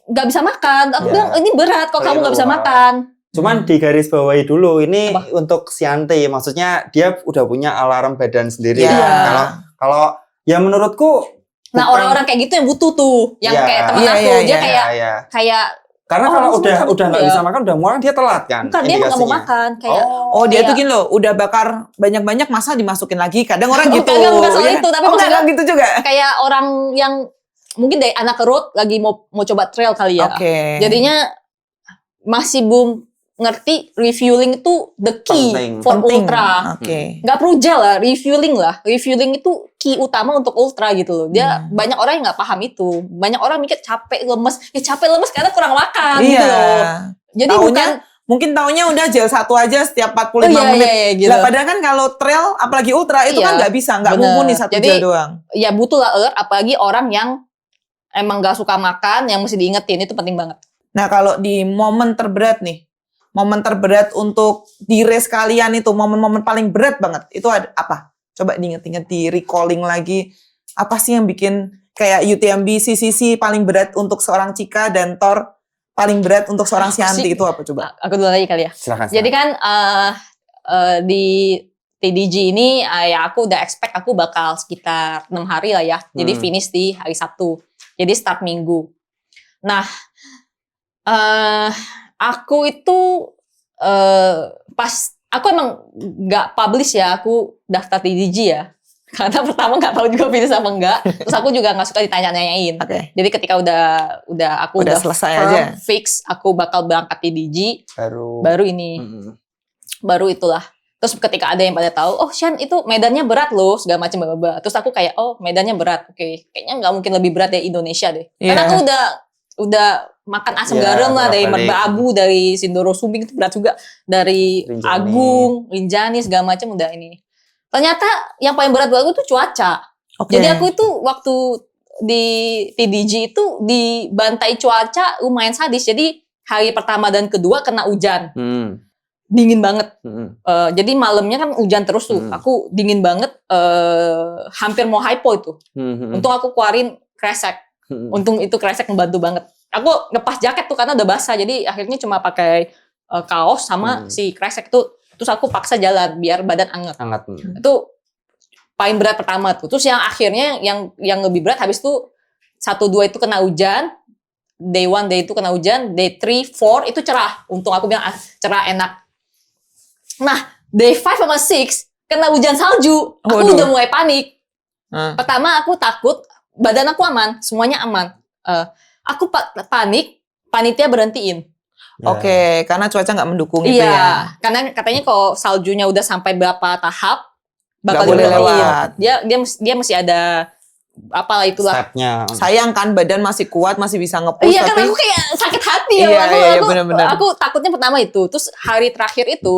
nggak bisa makan. Aku Ya. bilang ini berat kok kamu nggak bisa makan. Cuman di garis bawahi dulu ini Apa? untuk Shanti, maksudnya dia udah punya alarm badan sendiri. Iya. kan. Kalau ya menurutku Nah bukan- orang-orang kayak gitu yang butuh tuh, yang Iya. kayak temen Iya, aku, iya, dia iya. kayak Karena Oh, kalau langsung udah nggak ya. bisa makan, udah mual, dia telat kan. bukan dia nggak mau indikasinya. makan, kayak Oh dia kayak- tuh gini loh, udah bakar banyak-banyak masa dimasukin lagi. Kadang orang gitu. Kagak, bukan soal ya itu, kan? tapi oh enggak maksudnya- gitu juga. kayak orang yang mungkin dari anak road lagi mau coba trail kali ya. Oke. Jadinya masih belum ngerti refueling itu the key Penting. for Penting. ultra. Oke. Nggak perlu gel lah, refueling lah. Refueling itu key utama untuk ultra gitu loh. Dia banyak orang yang nggak paham itu. Banyak orang mikir capek lemes. Ya capek lemes karena kurang makan gitu Iya. loh. Jadi Mungkin taunya udah gel satu aja setiap 45 Oh, iya, menit. iya, gitu. Lah padahal kan kalau trail apalagi ultra itu Iya, kan nggak bisa, nggak bener. mumpuni satu Jadi, gel doang. ya butuh lah alert, apalagi orang yang emang nggak suka makan, yang mesti diingetin itu penting banget. Nah kalau di momen terberat nih, momen terberat untuk di race kalian itu, momen-momen paling berat banget, itu ada apa? Coba diinget-inget, di recalling lagi, apa sih yang bikin kayak UTMB, CCC paling berat untuk seorang Cika dan Thor paling berat untuk seorang Shanti sih? itu apa coba? Aku dulu lagi kali ya. Silakan. Jadi kan di TDG ini ya aku udah expect aku bakal sekitar 6 hari lah ya. Jadi finish di hari Sabtu. Jadi start Minggu. Nah, aku itu pas aku emang nggak publish ya, aku daftar TDG ya. Karena pertama nggak tahu juga finish apa enggak. Terus aku juga nggak suka ditanya-nanyain. Oke. Jadi ketika aku Udah selesai firm, aja. fix aku bakal berangkat TDG, baru baru ini. Baru itulah. Terus ketika ada yang pada tahu, oh Shan itu medannya berat loh, segala macam bla. Terus aku kayak, oh medannya berat, oke. Kayaknya nggak mungkin lebih berat dari Indonesia deh. Karena Iya. aku udah makan asam Iya, garam lah, dari bolak-balik. Merbabu, dari Sindoro Sumbing itu berat juga, dari Rinjani. Agung, Rinjani segala macam udah ini. Ternyata yang paling berat buat aku tuh cuaca. Oke. Jadi aku itu waktu di TDG itu dibantai cuaca lumayan sadis. Jadi hari pertama dan kedua kena hujan, dingin banget. Jadi malamnya kan hujan terus tuh. Aku dingin banget, hampir mau hypo itu. Untung aku keluarin kresek. Untung itu kresek membantu banget. Aku ngepas jaket tuh karena udah basah. Jadi akhirnya cuma pakai kaos sama si kresek tuh. Terus aku paksa jalan biar badan anget. hangat. Itu paling berat pertama tuh. Terus yang akhirnya yang lebih berat habis itu 1, 2 itu kena hujan. Day 1, day 2 kena hujan. Day 3, 4 itu cerah. Untung aku bilang cerah enak. Nah, day 5 sama 6 kena hujan salju. Aku Waduh. udah mulai panik. Hmm. Pertama aku takut, badan aku aman, semuanya aman. Aku panik, panitia berhentiin. Oke, karena cuaca nggak mendukung itu Iya, ya. karena katanya kalau saljunya udah sampai berapa tahap Nggak bakal boleh diberhentiin. lewat. Dia mesti ada apalah itulah. Stepnya. Sayang kan badan masih kuat, masih bisa nge-push, Iya kan tapi aku kayak sakit hati ya. Iya, iya, aku, benar-benar. aku takutnya pertama itu. Terus hari terakhir itu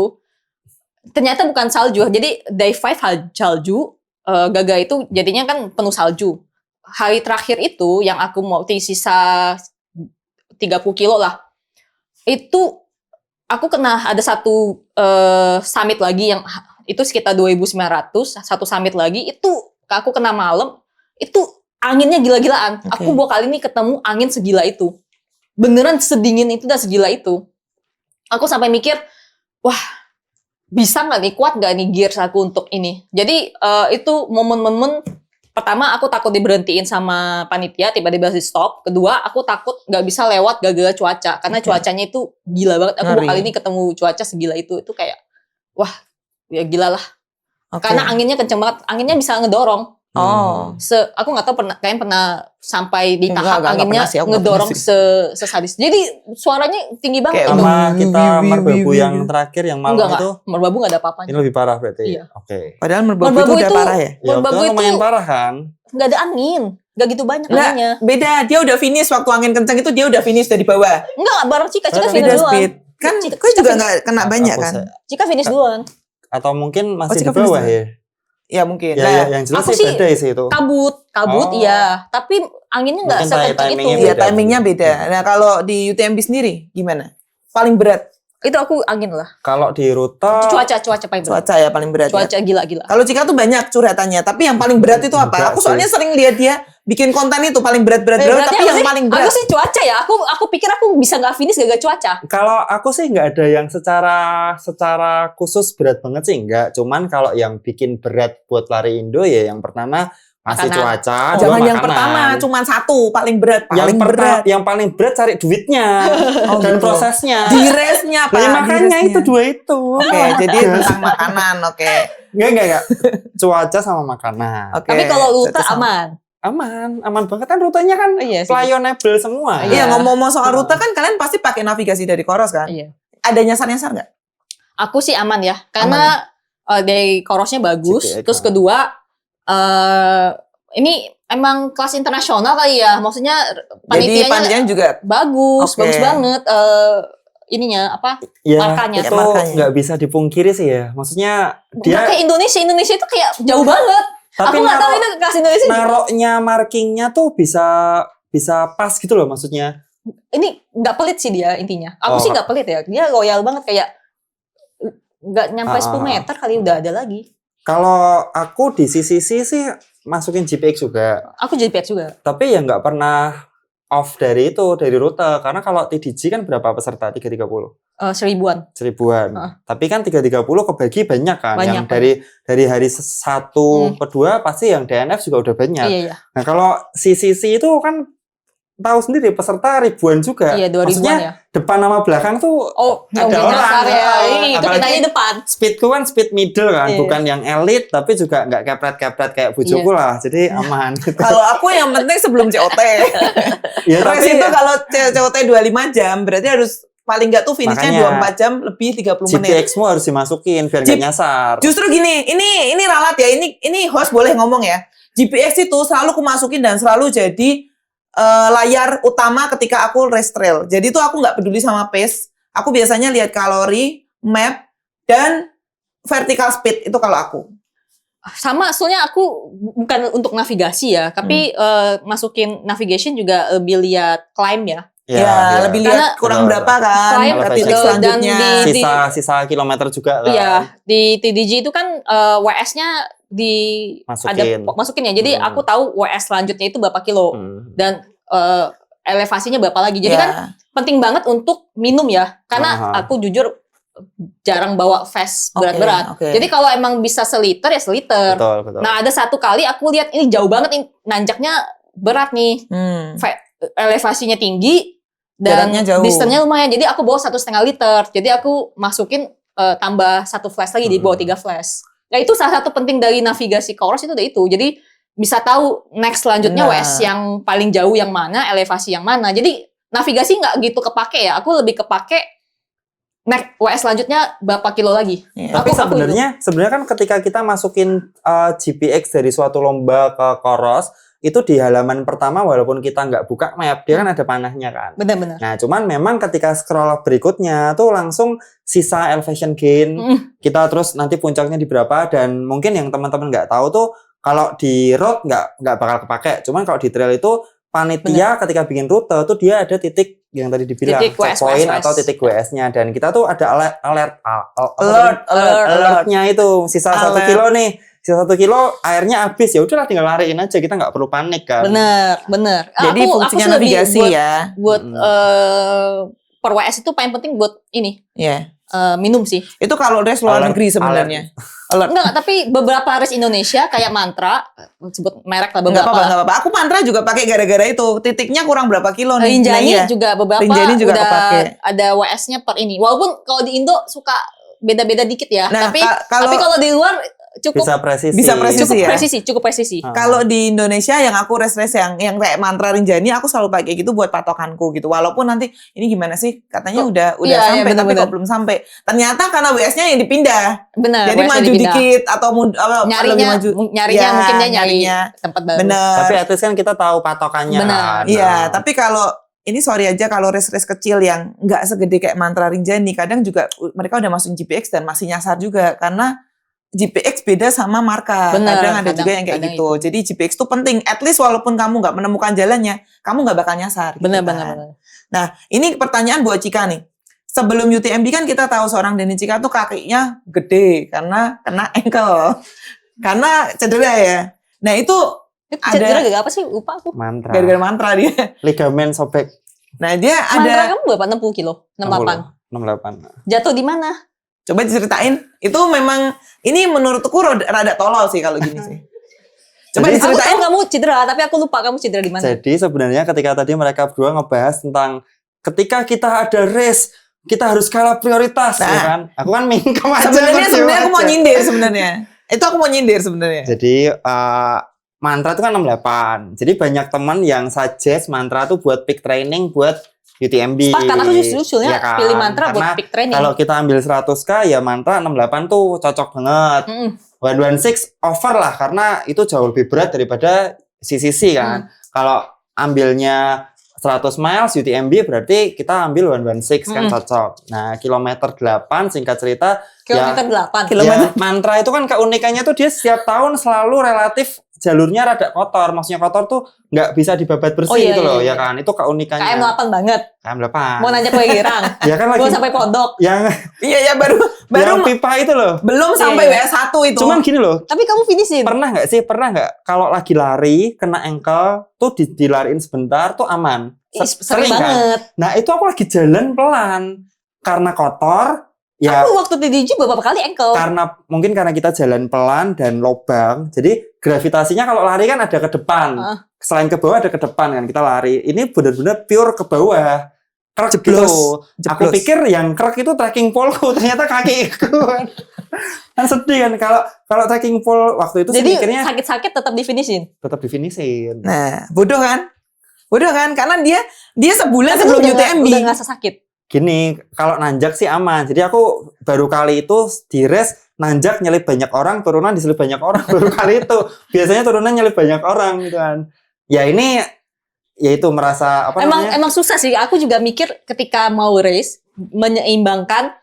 ternyata bukan salju. Jadi day 5 salju, Gaga itu jadinya kan penuh salju. Hari terakhir itu yang aku mau sisa 30 kilo lah. Itu aku kena ada satu summit lagi yang itu sekitar 2.900, satu summit lagi itu aku kena malam, itu anginnya gila-gilaan. Oke. Aku 2 kali ini ketemu angin segila itu. Beneran sedingin itu dan segila itu. aku sampai mikir, wah bisa nggak nih, kuat nggak nih gears aku untuk ini. Jadi itu momen-momen pertama aku takut diberhentiin sama panitia, tiba-tiba di stop. Kedua aku takut nggak bisa lewat gara-gara cuaca, karena cuacanya itu gila banget. Aku Ngeri. kali ini ketemu cuaca segila itu kayak wah ya gila lah. Oke. Karena anginnya kenceng banget, anginnya bisa ngedorong. Oh. Aku nggak tahu kalian pernah sampai di tahap Enggak anginnya pernah sih, aku nggak ngedorong pernah sesadis. Jadi suaranya tinggi banget. Kayak itu. Sama kita Wiu, merbabu wiu, yang wiu. terakhir yang malam Enggak, itu merbabu nggak ada apa-apanya. ini lebih parah berarti. Iya. Oke. Padahal merbabu Merbabu itu udah itu- parah ya. Ya, Merbabu itu lumayan itu- parah kan? Nggak ada angin, nggak gitu banyak Nggak, anginnya. beda. Dia udah finish waktu angin kencang itu dia udah finish dari bawah. Enggak, bareng Cika Beda finish duluan. speed. Kan Cika- kau Cika juga finish. nggak kena banyak Aku kan? se- Cika finish duluan. Atau mungkin masih Cika di bawah finish ya? Ya mungkin. Ya, Nah, ya, yang jelas aku sih sih beda sih itu. Kabut Oh. iya. Tapi anginnya nggak Mungkin sekencang itu. timingnya iya beda. timingnya beda. Nah kalau di UTMB sendiri gimana? Paling berat Itu aku angin lah. Kalau di rute Cuaca paling berat. cuaca ya paling berat. Ya? Cuaca gila-gila. Kalau Cika tuh banyak curhatannya, tapi yang paling berat itu apa? Enggak Aku soalnya sih. sering lihat dia bikin konten itu paling berat-berat, Berarti tapi apa yang sih? paling Aku berat. sih cuaca ya. Aku pikir aku bisa nggak finish gara-gara cuaca. kalau aku sih nggak ada yang secara khusus berat banget sih enggak. Cuman kalau yang bikin berat buat lari Indo ya yang pertama masih Makanan. cuaca, dua Jangan yang makanan. pertama, cuma satu paling berat, yang paling berat. yang paling berat cari duitnya Oh, dan gitu. prosesnya. Di race-nya Nah, Pak. ya di makanya race-nya. itu dua itu. Oke, jadi tentang makanan, oke. Enggak. Cuaca sama makanan. Oke. Tapi kalau rute Itu sama. aman. Aman banget kan rutenya kan Iya sih. playonable semua. Iya, Iya. ngomong-ngomong soal rute kan kalian pasti pakai navigasi dari Koros kan? Iya. Ada nyasar-nyasar nggak? Aku sih aman ya, karena dari Korosnya bagus. GPX, Terus kedua, ini emang kelas internasional kali ya, maksudnya Jadi panitianya panitianya juga bagus, Oke. bagus banget. Ininya apa? Ya, Markanya. itu Markanya. nggak bisa dipungkiri sih ya. Maksudnya Nggak dia kayak Indonesia itu kayak jauh banget. tapi Aku nggak tahu itu kelas Indonesia. naroknya markingnya tuh bisa pas gitu loh maksudnya. Ini nggak pelit sih dia intinya. Aku Oh. sih nggak pelit ya. Dia loyal banget kayak nggak nyampe 10 meter kali udah ada lagi. Kalau aku di CCC sih masukin GPX juga. Aku jadi pihak juga. Tapi ya nggak pernah off dari itu, dari rute. Karena kalau TDG kan berapa peserta? 330? 1000-an. 1000-an. Heeh. Tapi kan 330 kebagi banyak kan. Banyak, Yang dari hari 1 ke 2 pasti yang DNF juga udah banyak. Iya. Nah kalau CCC itu kan tahu sendiri peserta ribuan juga. Iya, 2000-an Maksudnya ya. depan sama belakang tuh Oh, ada nggak mungkin orang. nyasar ya. Ini Apalagi ikutin aja depan. speedku kan speed middle kan, Iya. bukan yang elite tapi juga nggak kepret-kepret kayak bujuku lah. Jadi aman gitu. kalau aku yang penting sebelum COT. Ya Race tapi itu kalau COT 25 jam berarti harus paling nggak tuh finishnya Makanya 24 jam lebih 30 menit. GPX-mu harus dimasukin biar nggak nyasar. Justru gini, ini ralat ya. Ini host boleh ngomong ya. GPX itu selalu aku masukin dan selalu jadi layar utama ketika aku race trail. Jadi tuh aku nggak peduli sama pace. Aku biasanya lihat kalori, map, dan vertical speed itu kalau aku. Sama, soalnya aku bukan untuk navigasi ya, tapi masukin navigation juga lebih lihat climb ya. Ya, lebih lihat Karena kurang betul, berapa kan Climb, titik betul, selanjutnya. dan di- sisa kilometer juga kan. Iya, di TDG itu kan WS-nya masukin ya. Jadi aku tahu WS selanjutnya itu berapa kilo dan elevasinya berapa lagi. Jadi Ya. kan penting banget untuk minum ya, karena aku jujur jarang bawa vest Oke, berat-berat. oke. Jadi kalau emang bisa seliter ya seliter. Betul. Nah, ada satu kali aku lihat ini jauh banget nih, nanjaknya berat nih. Elevasinya tinggi dan Jaraknya jauh. distance-nya lumayan. Jadi aku bawa 1,5 liter. Jadi aku masukin tambah 1 flash lagi, di bawah 3 flash. Nah, itu salah satu penting dari navigasi Koros itu udah itu. Jadi bisa tahu next selanjutnya Benar. WS yang paling jauh yang mana, elevasi yang mana. Jadi navigasi nggak gitu kepake ya. Aku lebih kepake next WS selanjutnya berapa kilo lagi. Iya. Tapi sebenarnya kan ketika kita masukin GPX dari suatu lomba ke Koros, itu di halaman pertama walaupun kita nggak buka map, dia kan ada panahnya kan. Benar-benar. Nah, cuman memang ketika scroll berikutnya tuh langsung sisa elevation gain. Kita terus nanti puncaknya di berapa, dan mungkin yang teman-teman nggak tahu tuh kalau di road nggak bakal kepake. Cuman kalau di trail itu panitia ketika bikin rute tuh dia ada titik yang tadi dibilang Titik WS, checkpoint WS. atau titik WS-nya, dan kita tuh ada Alert. alertnya itu sisa 1 Alert. kilo nih. Sisa 1 kilo airnya habis, ya udahlah tinggal lariin aja, kita nggak perlu panik kan. Bener. Jadi Aku fungsinya sih lebih navigasi buat- ya. buat per WS itu paling penting buat ini Iya. minum sih. Itu kalau race luar Alert, negeri sebenarnya. Alert. Enggak, tapi beberapa race Indonesia kayak Mantra, sebut merek lah Enggak beberapa. apa-apa. Aku Mantra juga pakai gara-gara itu. Titiknya kurang berapa kilo nih. Rinjani Nah, iya. juga beberapa Rinjani juga udah kepake. ada WS-nya per ini. Walaupun kalau di Indo suka beda-beda dikit ya. Nah, tapi kalau kalau di luar cukup Bisa presisi. Bisa presisi. cukup presisi. Kalau di Indonesia yang aku race yang kayak Mantra Rinjani aku selalu pakai gitu buat patokanku gitu. Walaupun nanti ini gimana sih? Katanya udah iya, sampai tapi bener-bener. kok belum sampai. Ternyata karena WS-nya yang dipindah. Benar. Jadi WS-nya maju dipindah. dikit atau lebih nyarinya maju. nyarinya Ya, mungkin dia nyari nyarinya. tempat baru. Bener. Tapi at least kan kita tahu patokannya. Benar. kan. Iya, Nah, tapi kalau ini sorry aja kalau race-race kecil yang nggak segede kayak Mantra Rinjani, kadang juga mereka udah masuk GPX dan masih nyasar juga karena GPX beda sama marka. Bener, kadang ada kadang- juga yang kayak kadang gitu. Jadi GPX tuh penting. At least walaupun kamu nggak menemukan jalannya, kamu nggak bakal nyasar. gitu Benar, kan. benar. Nah, ini pertanyaan buat Cika nih. Sebelum UTMB kan kita tahu seorang Denny Cika tuh kakinya gede karena kena ankle. Karena cedera ya. Nah, itu Cedera gak apa sih? Lupa aku. Mantra. gara-gara Mantra dia. Ligamen sobek Nah, dia Mantra ada kamu berapa? 60 kilo? 68. 68. Jatuh di mana? coba diceritain. Itu memang ini menurutku rada tolol sih kalau gini sih. Coba Jadi- Aku tahu diceritain. kamu cedera, tapi aku lupa kamu cedera di mana. Jadi sebenarnya ketika tadi mereka berdua ngebahas tentang ketika kita ada race, kita harus skala prioritas, Nah. ya kan? Aku kan mingkem aja. Sebenarnya aku mau aja. nyindir sebenarnya. Itu aku mau nyindir sebenarnya. Jadi Mantra itu kan 68. Jadi banyak teman yang suggest Mantra tuh buat peak training buat UTMB. Sepakat, aku justru usulnya Ya kan? pilih Mantra buat Karena peak training. kalau kita ambil 100k ya Mantra 68 tuh cocok banget. Mm-mm. 116 over lah karena itu jauh lebih berat daripada CCC kan. Kalau ambilnya 100 miles UTMB berarti kita ambil 116 kan cocok. Nah, kilometer 8 singkat cerita Kilometer 8. Kilometer. ya, Mantra itu kan keunikannya tuh dia setiap tahun selalu relatif jalurnya rada kotor. Maksudnya kotor tuh nggak bisa dibabat bersih Oh, iya, gitu loh, iya, ya iya. kan. Itu keunikannya. KM 8 banget. KM 8. Mau nanjak ke Girang. Ya kan lagi Mau sampai pondok. yang Iya ya baru yang pipa itu loh. belum sampai Iya. WS1 itu. Cuman gini loh, Tapi kamu finishin. pernah nggak kalau lagi lari kena ankle tuh dilariin sebentar tuh aman. Sering kan? banget. Nah itu aku lagi jalan pelan karena kotor. Ya Aku waktu TDG beberapa kali ankle. mungkin karena kita jalan pelan dan lobang, jadi gravitasinya kalau lari kan ada ke depan. Selain ke bawah ada ke depan kan kita lari. Ini benar-benar pure ke bawah. Krek gitu. Aku pikir yang krek itu trekking pole-ku, ternyata kakiku. Kan sedih kan kalau trekking pole waktu itu sih Jadi mikirnya sakit-sakit tetap di finishin. tetap di finishin. Nah, bodoh kan? Bodoh kan? Karena dia sebulan Tapi sebelum udah UTMB. udah ngerasa sakit. Gini, kalau nanjak sih aman. Jadi aku baru kali itu di race nanjak nyelip banyak orang, turunan diselip banyak orang baru kali itu. Biasanya turunan nyelip banyak orang gitu kan. Ya ini ya itu merasa apa namanya? Emang susah sih. Aku juga mikir ketika mau race menyeimbangkan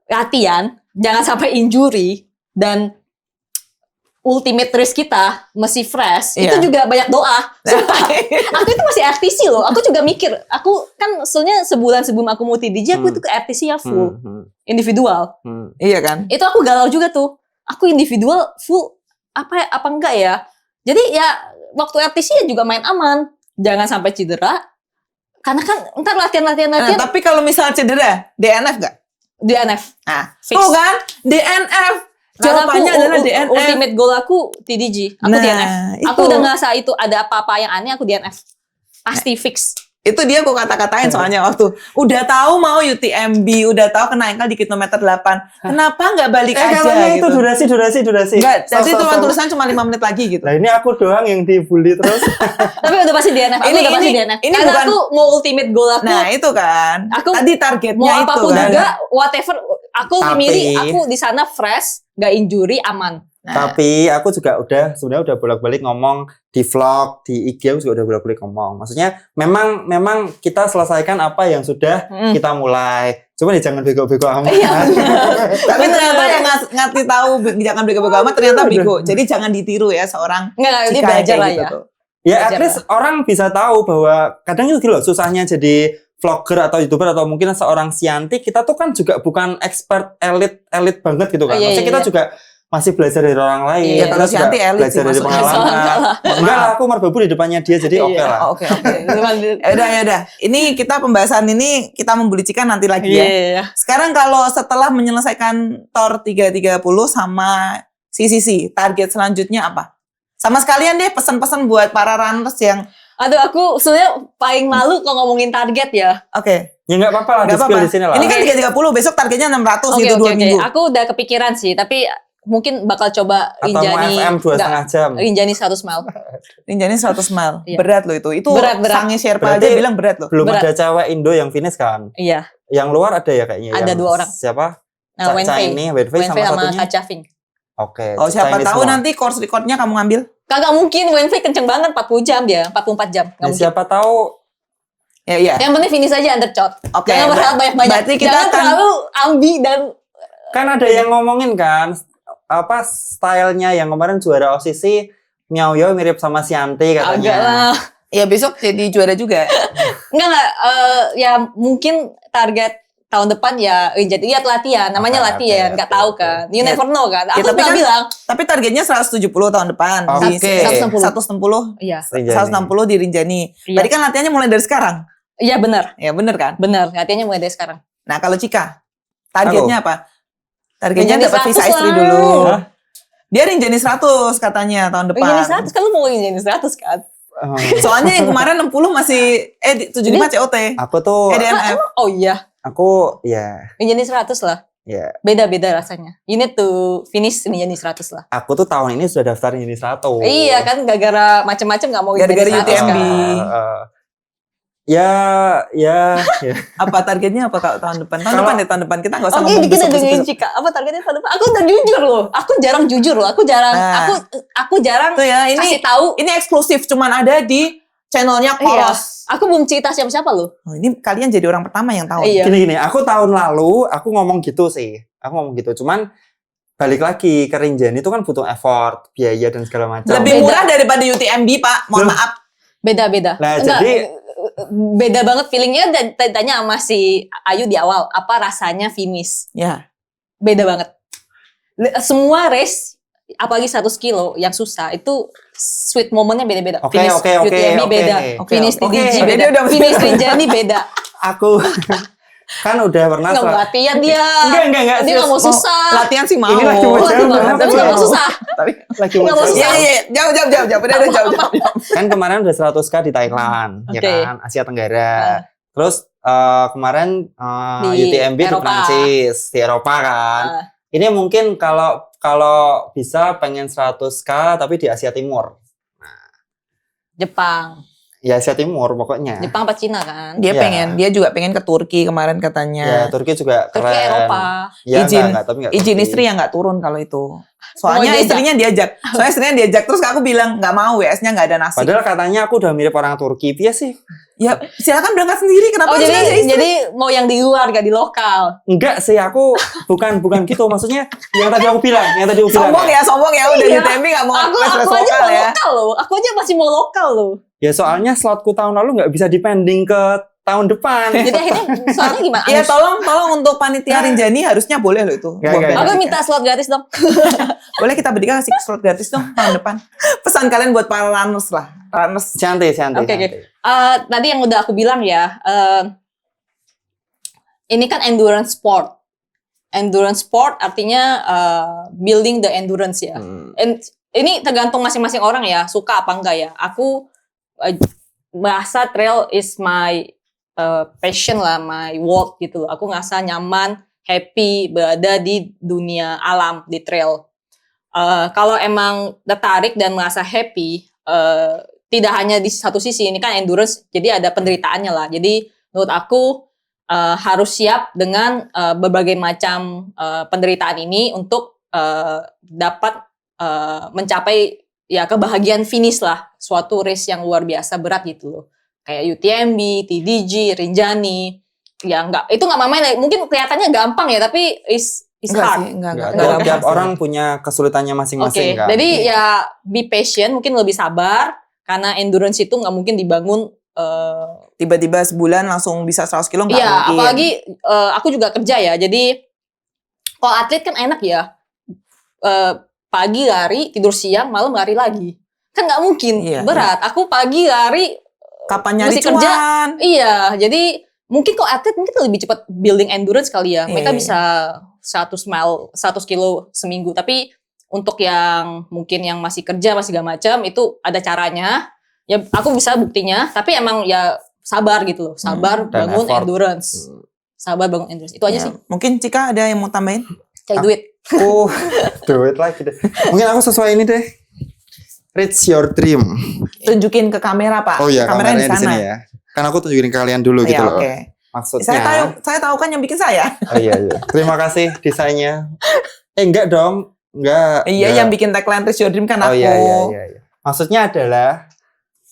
latihan, jangan sampai injury dan ultimate race kita masih fresh. Iya. Itu juga banyak doa. Sumpah. Aku itu masih RTC loh. Aku juga mikir. Aku kan soalnya sebulan sebelum aku mau TDJ, aku itu ke RTC-nya full individual. Iya kan? Itu aku galau juga tuh. Aku individual full apa enggak ya? Jadi ya waktu RTC ya juga main aman. Jangan sampai cedera. Karena kan ntar latihan. Nah, tapi kalau misal cedera, DNF nggak? DNF. Nah, Fix. tuh kan? DNF. Karena aku Jawabannya adalah DNF. ultimate goal aku TDG. Aku Nah, DNF. Aku itu. udah ngerasa itu ada apa-apa yang aneh, aku DNF. Pasti fix. Itu dia aku kata-katain soalnya waktu udah tahu mau UTMB, udah tahu kena ankle di kilometer 8. Kenapa nggak balik aja Katanya gitu? itu durasi. Enggak, Stop, jadi stop, tulisan stop. tulisan cuma 5 menit lagi gitu. Nah ini aku doang yang dibully terus. Tapi udah pasti DNF. Aku Ini- udah pasti ini- DNF. ini Karena bukan- aku mau ultimate goal aku. Nah, itu kan. Aku- Tadi targetnya mau itu apapun kan. juga, whatever. Aku Tapi- milih aku di sana fresh, nggak injury, aman. Nah, Tapi aku juga sebenarnya udah bolak-balik ngomong di vlog, di IG aku juga udah bolak-balik ngomong. Maksudnya memang kita selesaikan apa yang sudah kita mulai. Cuma ya jangan bego-bego amat. Iya, tapi bener. ternyata yang ngasih tahu jangan bego-bego amat ternyata bego. Jadi jangan ditiru ya seorang Nggak, dia Cika belajar kayak lah gitu ya. tuh. Ya at Belajar least orang bisa tahu bahwa kadang itu gitu loh susahnya jadi vlogger atau YouTuber atau mungkin seorang Sianti, kita tuh kan juga bukan expert elit banget gitu kan. Oh, iya, Maksudnya iya, kita iya. juga masih belajar dari orang lain. Iya, kalau terus si Yanti nggak elit belajar sih dari maksudnya. pengalaman. Enggak lah, aku merbabu di depannya dia jadi oke Iya. lah. Oh, oke. Ya udah. Ini kita pembahasan ini kita membuli Cika nanti lagi ya. Iya. Sekarang kalau setelah menyelesaikan Tor 330 sama CCC, target selanjutnya apa? Sama sekalian deh pesan-pesan buat para runners yang Aduh, aku sebenarnya paling malu kalau ngomongin target ya. oke. Ya nggak apa-apa lah, Nggak di-spill apa-apa. di sini lah. Ini kan 330, besok targetnya 600 Oke, gitu oke, 2 oke. minggu. Aku udah kepikiran sih, tapi mungkin bakal coba Atau mau Rinjani. FM 2,5 jam. Rinjani 100 mile. Rinjani 100 mile. Iya. Berat loh itu. Itu Berat. Sangi Sherpa Berarti aja bilang berat loh. Belum Berat. ada cewek Indo yang finish kan? Iya. Yang luar ada ya kayaknya. Ada yang 2 orang. Siapa? Nah, Wenfei. ini, Wenfei sama satunya. Kacaving. Oke. Oh, siapa Chinese tahu semua. nanti course recordnya kamu ngambil. Kagak mungkin, Wenfei kenceng banget 40 jam dia, 44 jam. Nggak Ya, mungkin. siapa tahu Ya, iya. Yang penting finish aja undershot. Oke, Jangan berharap banyak-banyak. berarti kita Jangan akan- terlalu ambi dan kan ada yang ngomongin kan apa stylenya yang kemarin juara OCC Miao Yao mirip sama Sianti agak katanya. lah. Ya besok jadi juara juga. Enggak. Ya mungkin target tahun depan ya jadi lihat latihan. Namanya Oke, latihan, oke, nggak oke, tahu oke. kan. You Ya. never know kan. Aku tapi udah kan- bilang. Tapi targetnya 170 tahun depan. Oke. Di 160. Iya. Rinjani. 160 di Rinjani. Iya. Tadi kan latihannya mulai dari sekarang. Iya benar. Ya bener kan? Benar. Latihannya mulai dari sekarang. Nah kalau Cika, targetnya apa? Targetnya Rinjani dapat visa 100 istri lah. dulu. Hah? Dia Rinjani 100 katanya tahun depan. Rinjani 100 kan lu mau Rinjani 100 kan? Oh, Soalnya yang kemarin 60 masih 75 COT. aku tuh EDMF. Oh iya. aku ya Rinjani 100 lah. ya Beda-beda rasanya. You need to finish Rinjani 100 lah. aku tuh tahun ini sudah daftar Rinjani 100. Iya kan gara-gara macem-macem gak mau Gara-gara Rinjani 100 UTMB. kan. Ya. Apa targetnya apa kalau tahun depan? Tahun Kalau- depan deh, tahun depan. Kita nggak usah Oke, ngomong kita besok-besok. dengerin Cika. Apa targetnya tahun depan? Aku udah jujur loh. Aku jarang jujur loh. Aku jarang. Nah. Aku jarang Tuh ya, kasih ini tahu. ini eksklusif cuman ada di channelnya Iya. Koros. Aku belum cerita siapa-siapa loh. Oh, ini kalian jadi orang pertama yang tahu. Iya. Gini, aku tahun lalu aku ngomong gitu sih. Aku ngomong gitu, cuman balik lagi ke Rinjani itu kan butuh effort, biaya dan segala macam. Lebih Beda. murah daripada UTMB, Pak. Mohon Loh. maaf. Beda-beda. Nah, Enggak, jadi beda banget feelingnya. Dan tanya sama si Ayu di awal. Apa rasanya finish? Ya. Beda banget. Semua race, apalagi 100 kilo yang susah, itu sweet momennya beda-beda. Oke, Finish oke, UTMB beda. Oke, Finish oke. TDG Oke, beda. dia udah- Finish Rinjani beda. aku kan udah pernah Nggak mau latihan dia. Enggak, Dia serius. nggak mau susah. Latihan sih mau. Ini lagi mau Oh, jauh, tapi nggak mau susah. Tapi lagi Nggak mau mau susah. iya. Jauh. Udah jauh. kan kemarin udah 100k di Thailand, ya Oke. kan, Asia Tenggara. Terus kemarin Di UTMB di Eropa. Prancis, di Eropa kan. Ah. Ini mungkin kalau bisa pengen 100k tapi di Asia Timur. Jepang. Ya Asia Timur pokoknya. Jepang apa Cina kan? dia Iya. dia juga pengen ke Turki kemarin Ya, katanya. Turki juga keren. Turki Eropa. Ya, Izin- tapi enggak Izin Turki. istri yang nggak turun kalau itu. Soalnya diajak. istrinya diajak. Soalnya istrinya diajak terus aku bilang nggak mau, WS-nya nggak ada nasi. Padahal katanya aku udah mirip orang Turki. Iya sih. Ya silakan berangkat sendiri. Kenapa Oh harus ngajak istri? jadi mau yang di luar gak di lokal. Enggak sih, aku bukan gitu. Maksudnya yang tadi aku bilang, sombong ya udah Iya. UTMB nggak mau Aku les-les aja lokal mau ya. lokal loh. Aku aja masih mau lokal loh. Ya soalnya slotku tahun lalu nggak bisa dipending ke tahun depan. Jadi akhirnya soalnya gimana? Iya tolong untuk panitia Rinjani harusnya boleh loh itu. Nggak, Buat nggak. Aku benefit. minta slot gratis dong. Boleh kita berikan kasih slot gratis dong tahun depan. Pesan kalian buat para runners lah. Runners. Cantik. Oke. Tadi yang udah aku bilang ya, ini kan endurance sport. Endurance sport artinya building the endurance ya. Ini tergantung masing-masing orang ya, suka apa enggak ya. Aku merasa trail is my passion lah, my world gitu loh. Aku ngerasa nyaman, happy berada di dunia alam, di trail. Kalau emang tertarik dan merasa happy, tidak hanya di satu sisi, ini kan endurance, jadi ada penderitaannya lah. Jadi menurut aku harus siap dengan berbagai macam penderitaan ini untuk dapat mencapai ya kebahagiaan finish lah, suatu race yang luar biasa berat gitu loh. Kayak UTMB, TDG, Rinjani, ya itu nggak main-main. Mungkin kelihatannya gampang ya, tapi it's Enggak hard. sih, enggak. Tiap orang punya kesulitannya masing-masing kan. Jadi ya be patient, mungkin lebih sabar karena endurance itu nggak mungkin dibangun. Tiba-tiba sebulan langsung bisa 100 kilo nggak Iya, mungkin. apalagi aku juga kerja ya. Jadi kalau atlet kan enak ya, pagi lari, tidur siang, malam lari lagi. Kan nggak mungkin, Iya, berat. Aku pagi lari, Kapan nyari mesti kerja. cuan? Iya, jadi mungkin kalau atlet mungkin lebih cepat building endurance kali ya. Mereka Iya. bisa 100 mile, 100 kilo seminggu. Tapi untuk yang mungkin yang masih kerja, masih segala macam, itu ada caranya. Ya aku bisa buktinya, tapi emang ya sabar gitu loh. Sabar Dan bangun effort. endurance. Sabar bangun endurance. Itu aja Ya, sih. mungkin Cika ada yang mau tambahin? Cari duit. Duit lagi deh. Mungkin aku sesuai ini deh. Reach your dream. Tunjukin ke kamera, Pak. Oh iya, kameranya kameranya di sini ya. Kan aku tunjukin ke kalian dulu gitu Iya, loh. oke. Maksudnya. Saya tahu kan yang bikin saya. Oh iya. Terima kasih desainnya. Enggak dong. Enggak. Iya, yang bikin tagline Reach Your Dream kan Oh aku. iya. Maksudnya adalah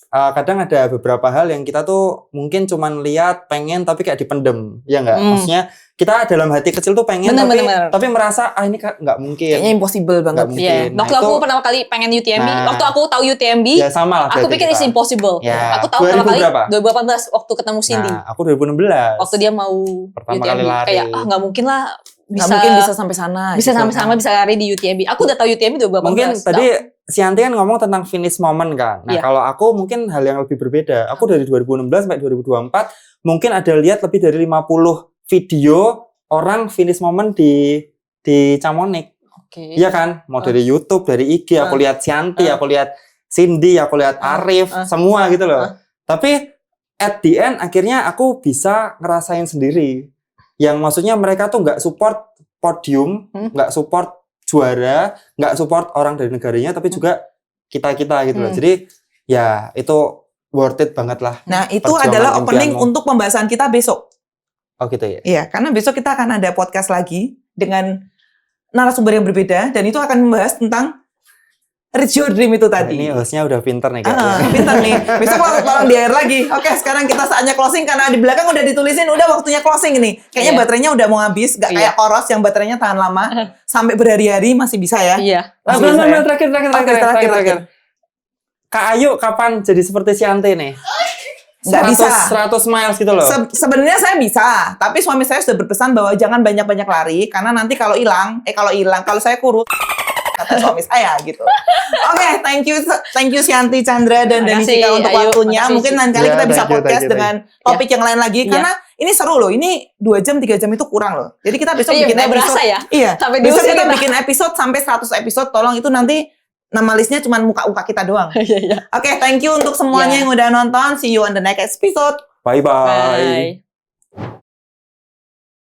kadang ada beberapa hal yang kita tuh mungkin cuman lihat pengen tapi kayak dipendem, ya enggak? Maksudnya kita dalam hati kecil tuh pengen Bener. tapi merasa ini nggak mungkin. Kayaknya impossible banget. Nggak mungkin. Iya. Nah, Waktu itu- aku pertama kali pengen UTMB, Nah. waktu aku tahu UTMB, Ya sama lah. aku berarti pikir kita. it's impossible. Ya, Aku tahu pertama 2000 kali berapa? 2018 waktu ketemu Cindy. Nah, aku 2016. Waktu dia mau Pertama UTMB, kali lari. kayak nggak mungkin lah Nggak mungkin bisa sampai sana. bisa gitu sama-sama kan. bisa lari di UTMB. Aku udah tahu UTMB 2018. Mungkin tadi Sianti kan ngomong tentang finish moment kan. Nah, Iya. kalau aku mungkin hal yang lebih berbeda. Aku dari 2016 sampai 2024 mungkin ada lihat lebih dari 50 video orang finish moment di Chamonix. Oke. Iya kan? Mau dari YouTube, dari IG, aku lihat Sianti, aku lihat Cindy, aku lihat Arif, semua gitu loh. Tapi at the end akhirnya aku bisa ngerasain sendiri. Yang maksudnya mereka tuh nggak support podium, nggak support juara, nggak support orang dari negaranya, tapi juga kita-kita gitu loh. Jadi ya itu worth it banget lah. Nah, itu Perjuangan adalah opening impianmu. untuk pembahasan kita besok. Oh gitu ya? Iya, karena besok kita akan ada podcast lagi dengan narasumber yang berbeda dan itu akan membahas tentang Reach Your Dream itu tadi. Ini hostnya udah pinter nih kayaknya. Pintar nih. Besok tolong di air lagi. Oke, sekarang kita saatnya closing karena di belakang udah ditulisin udah waktunya closing ini. Kayaknya Iya. baterainya udah mau habis, gak kayak Koros yang baterainya tahan lama sampai berhari-hari masih bisa ya. Iya. Masih bisa ya? Terakhir. Kak Ayu kapan jadi seperti Sianti nih? Nggak bisa. 100 miles gitu loh. Sebenarnya saya bisa, tapi suami saya sudah berpesan bahwa jangan banyak-banyak lari karena nanti kalau saya kurus kata suami saya gitu. Oke, thank you Sianti, Chandra dan Dani Makasih, Cika untuk Ayu. waktunya. Makasih, Mungkin Ci. lain kali Ya, kita bisa thank you, podcast thank you. dengan topik yang lain lagi Iya. karena ini seru loh. Ini 2 jam 3 jam itu kurang loh. Jadi kita besok Iya, bikin nggak episode. berasa ya? Iya. Sampai Besok diusir kita kita. bikin episode sampai 100 episode. Tolong itu nanti nama listnya cuma muka-muka kita doang. Iya. Oke, thank you untuk semuanya Iya. yang udah nonton. See you on the next episode. Bye-bye. Bye.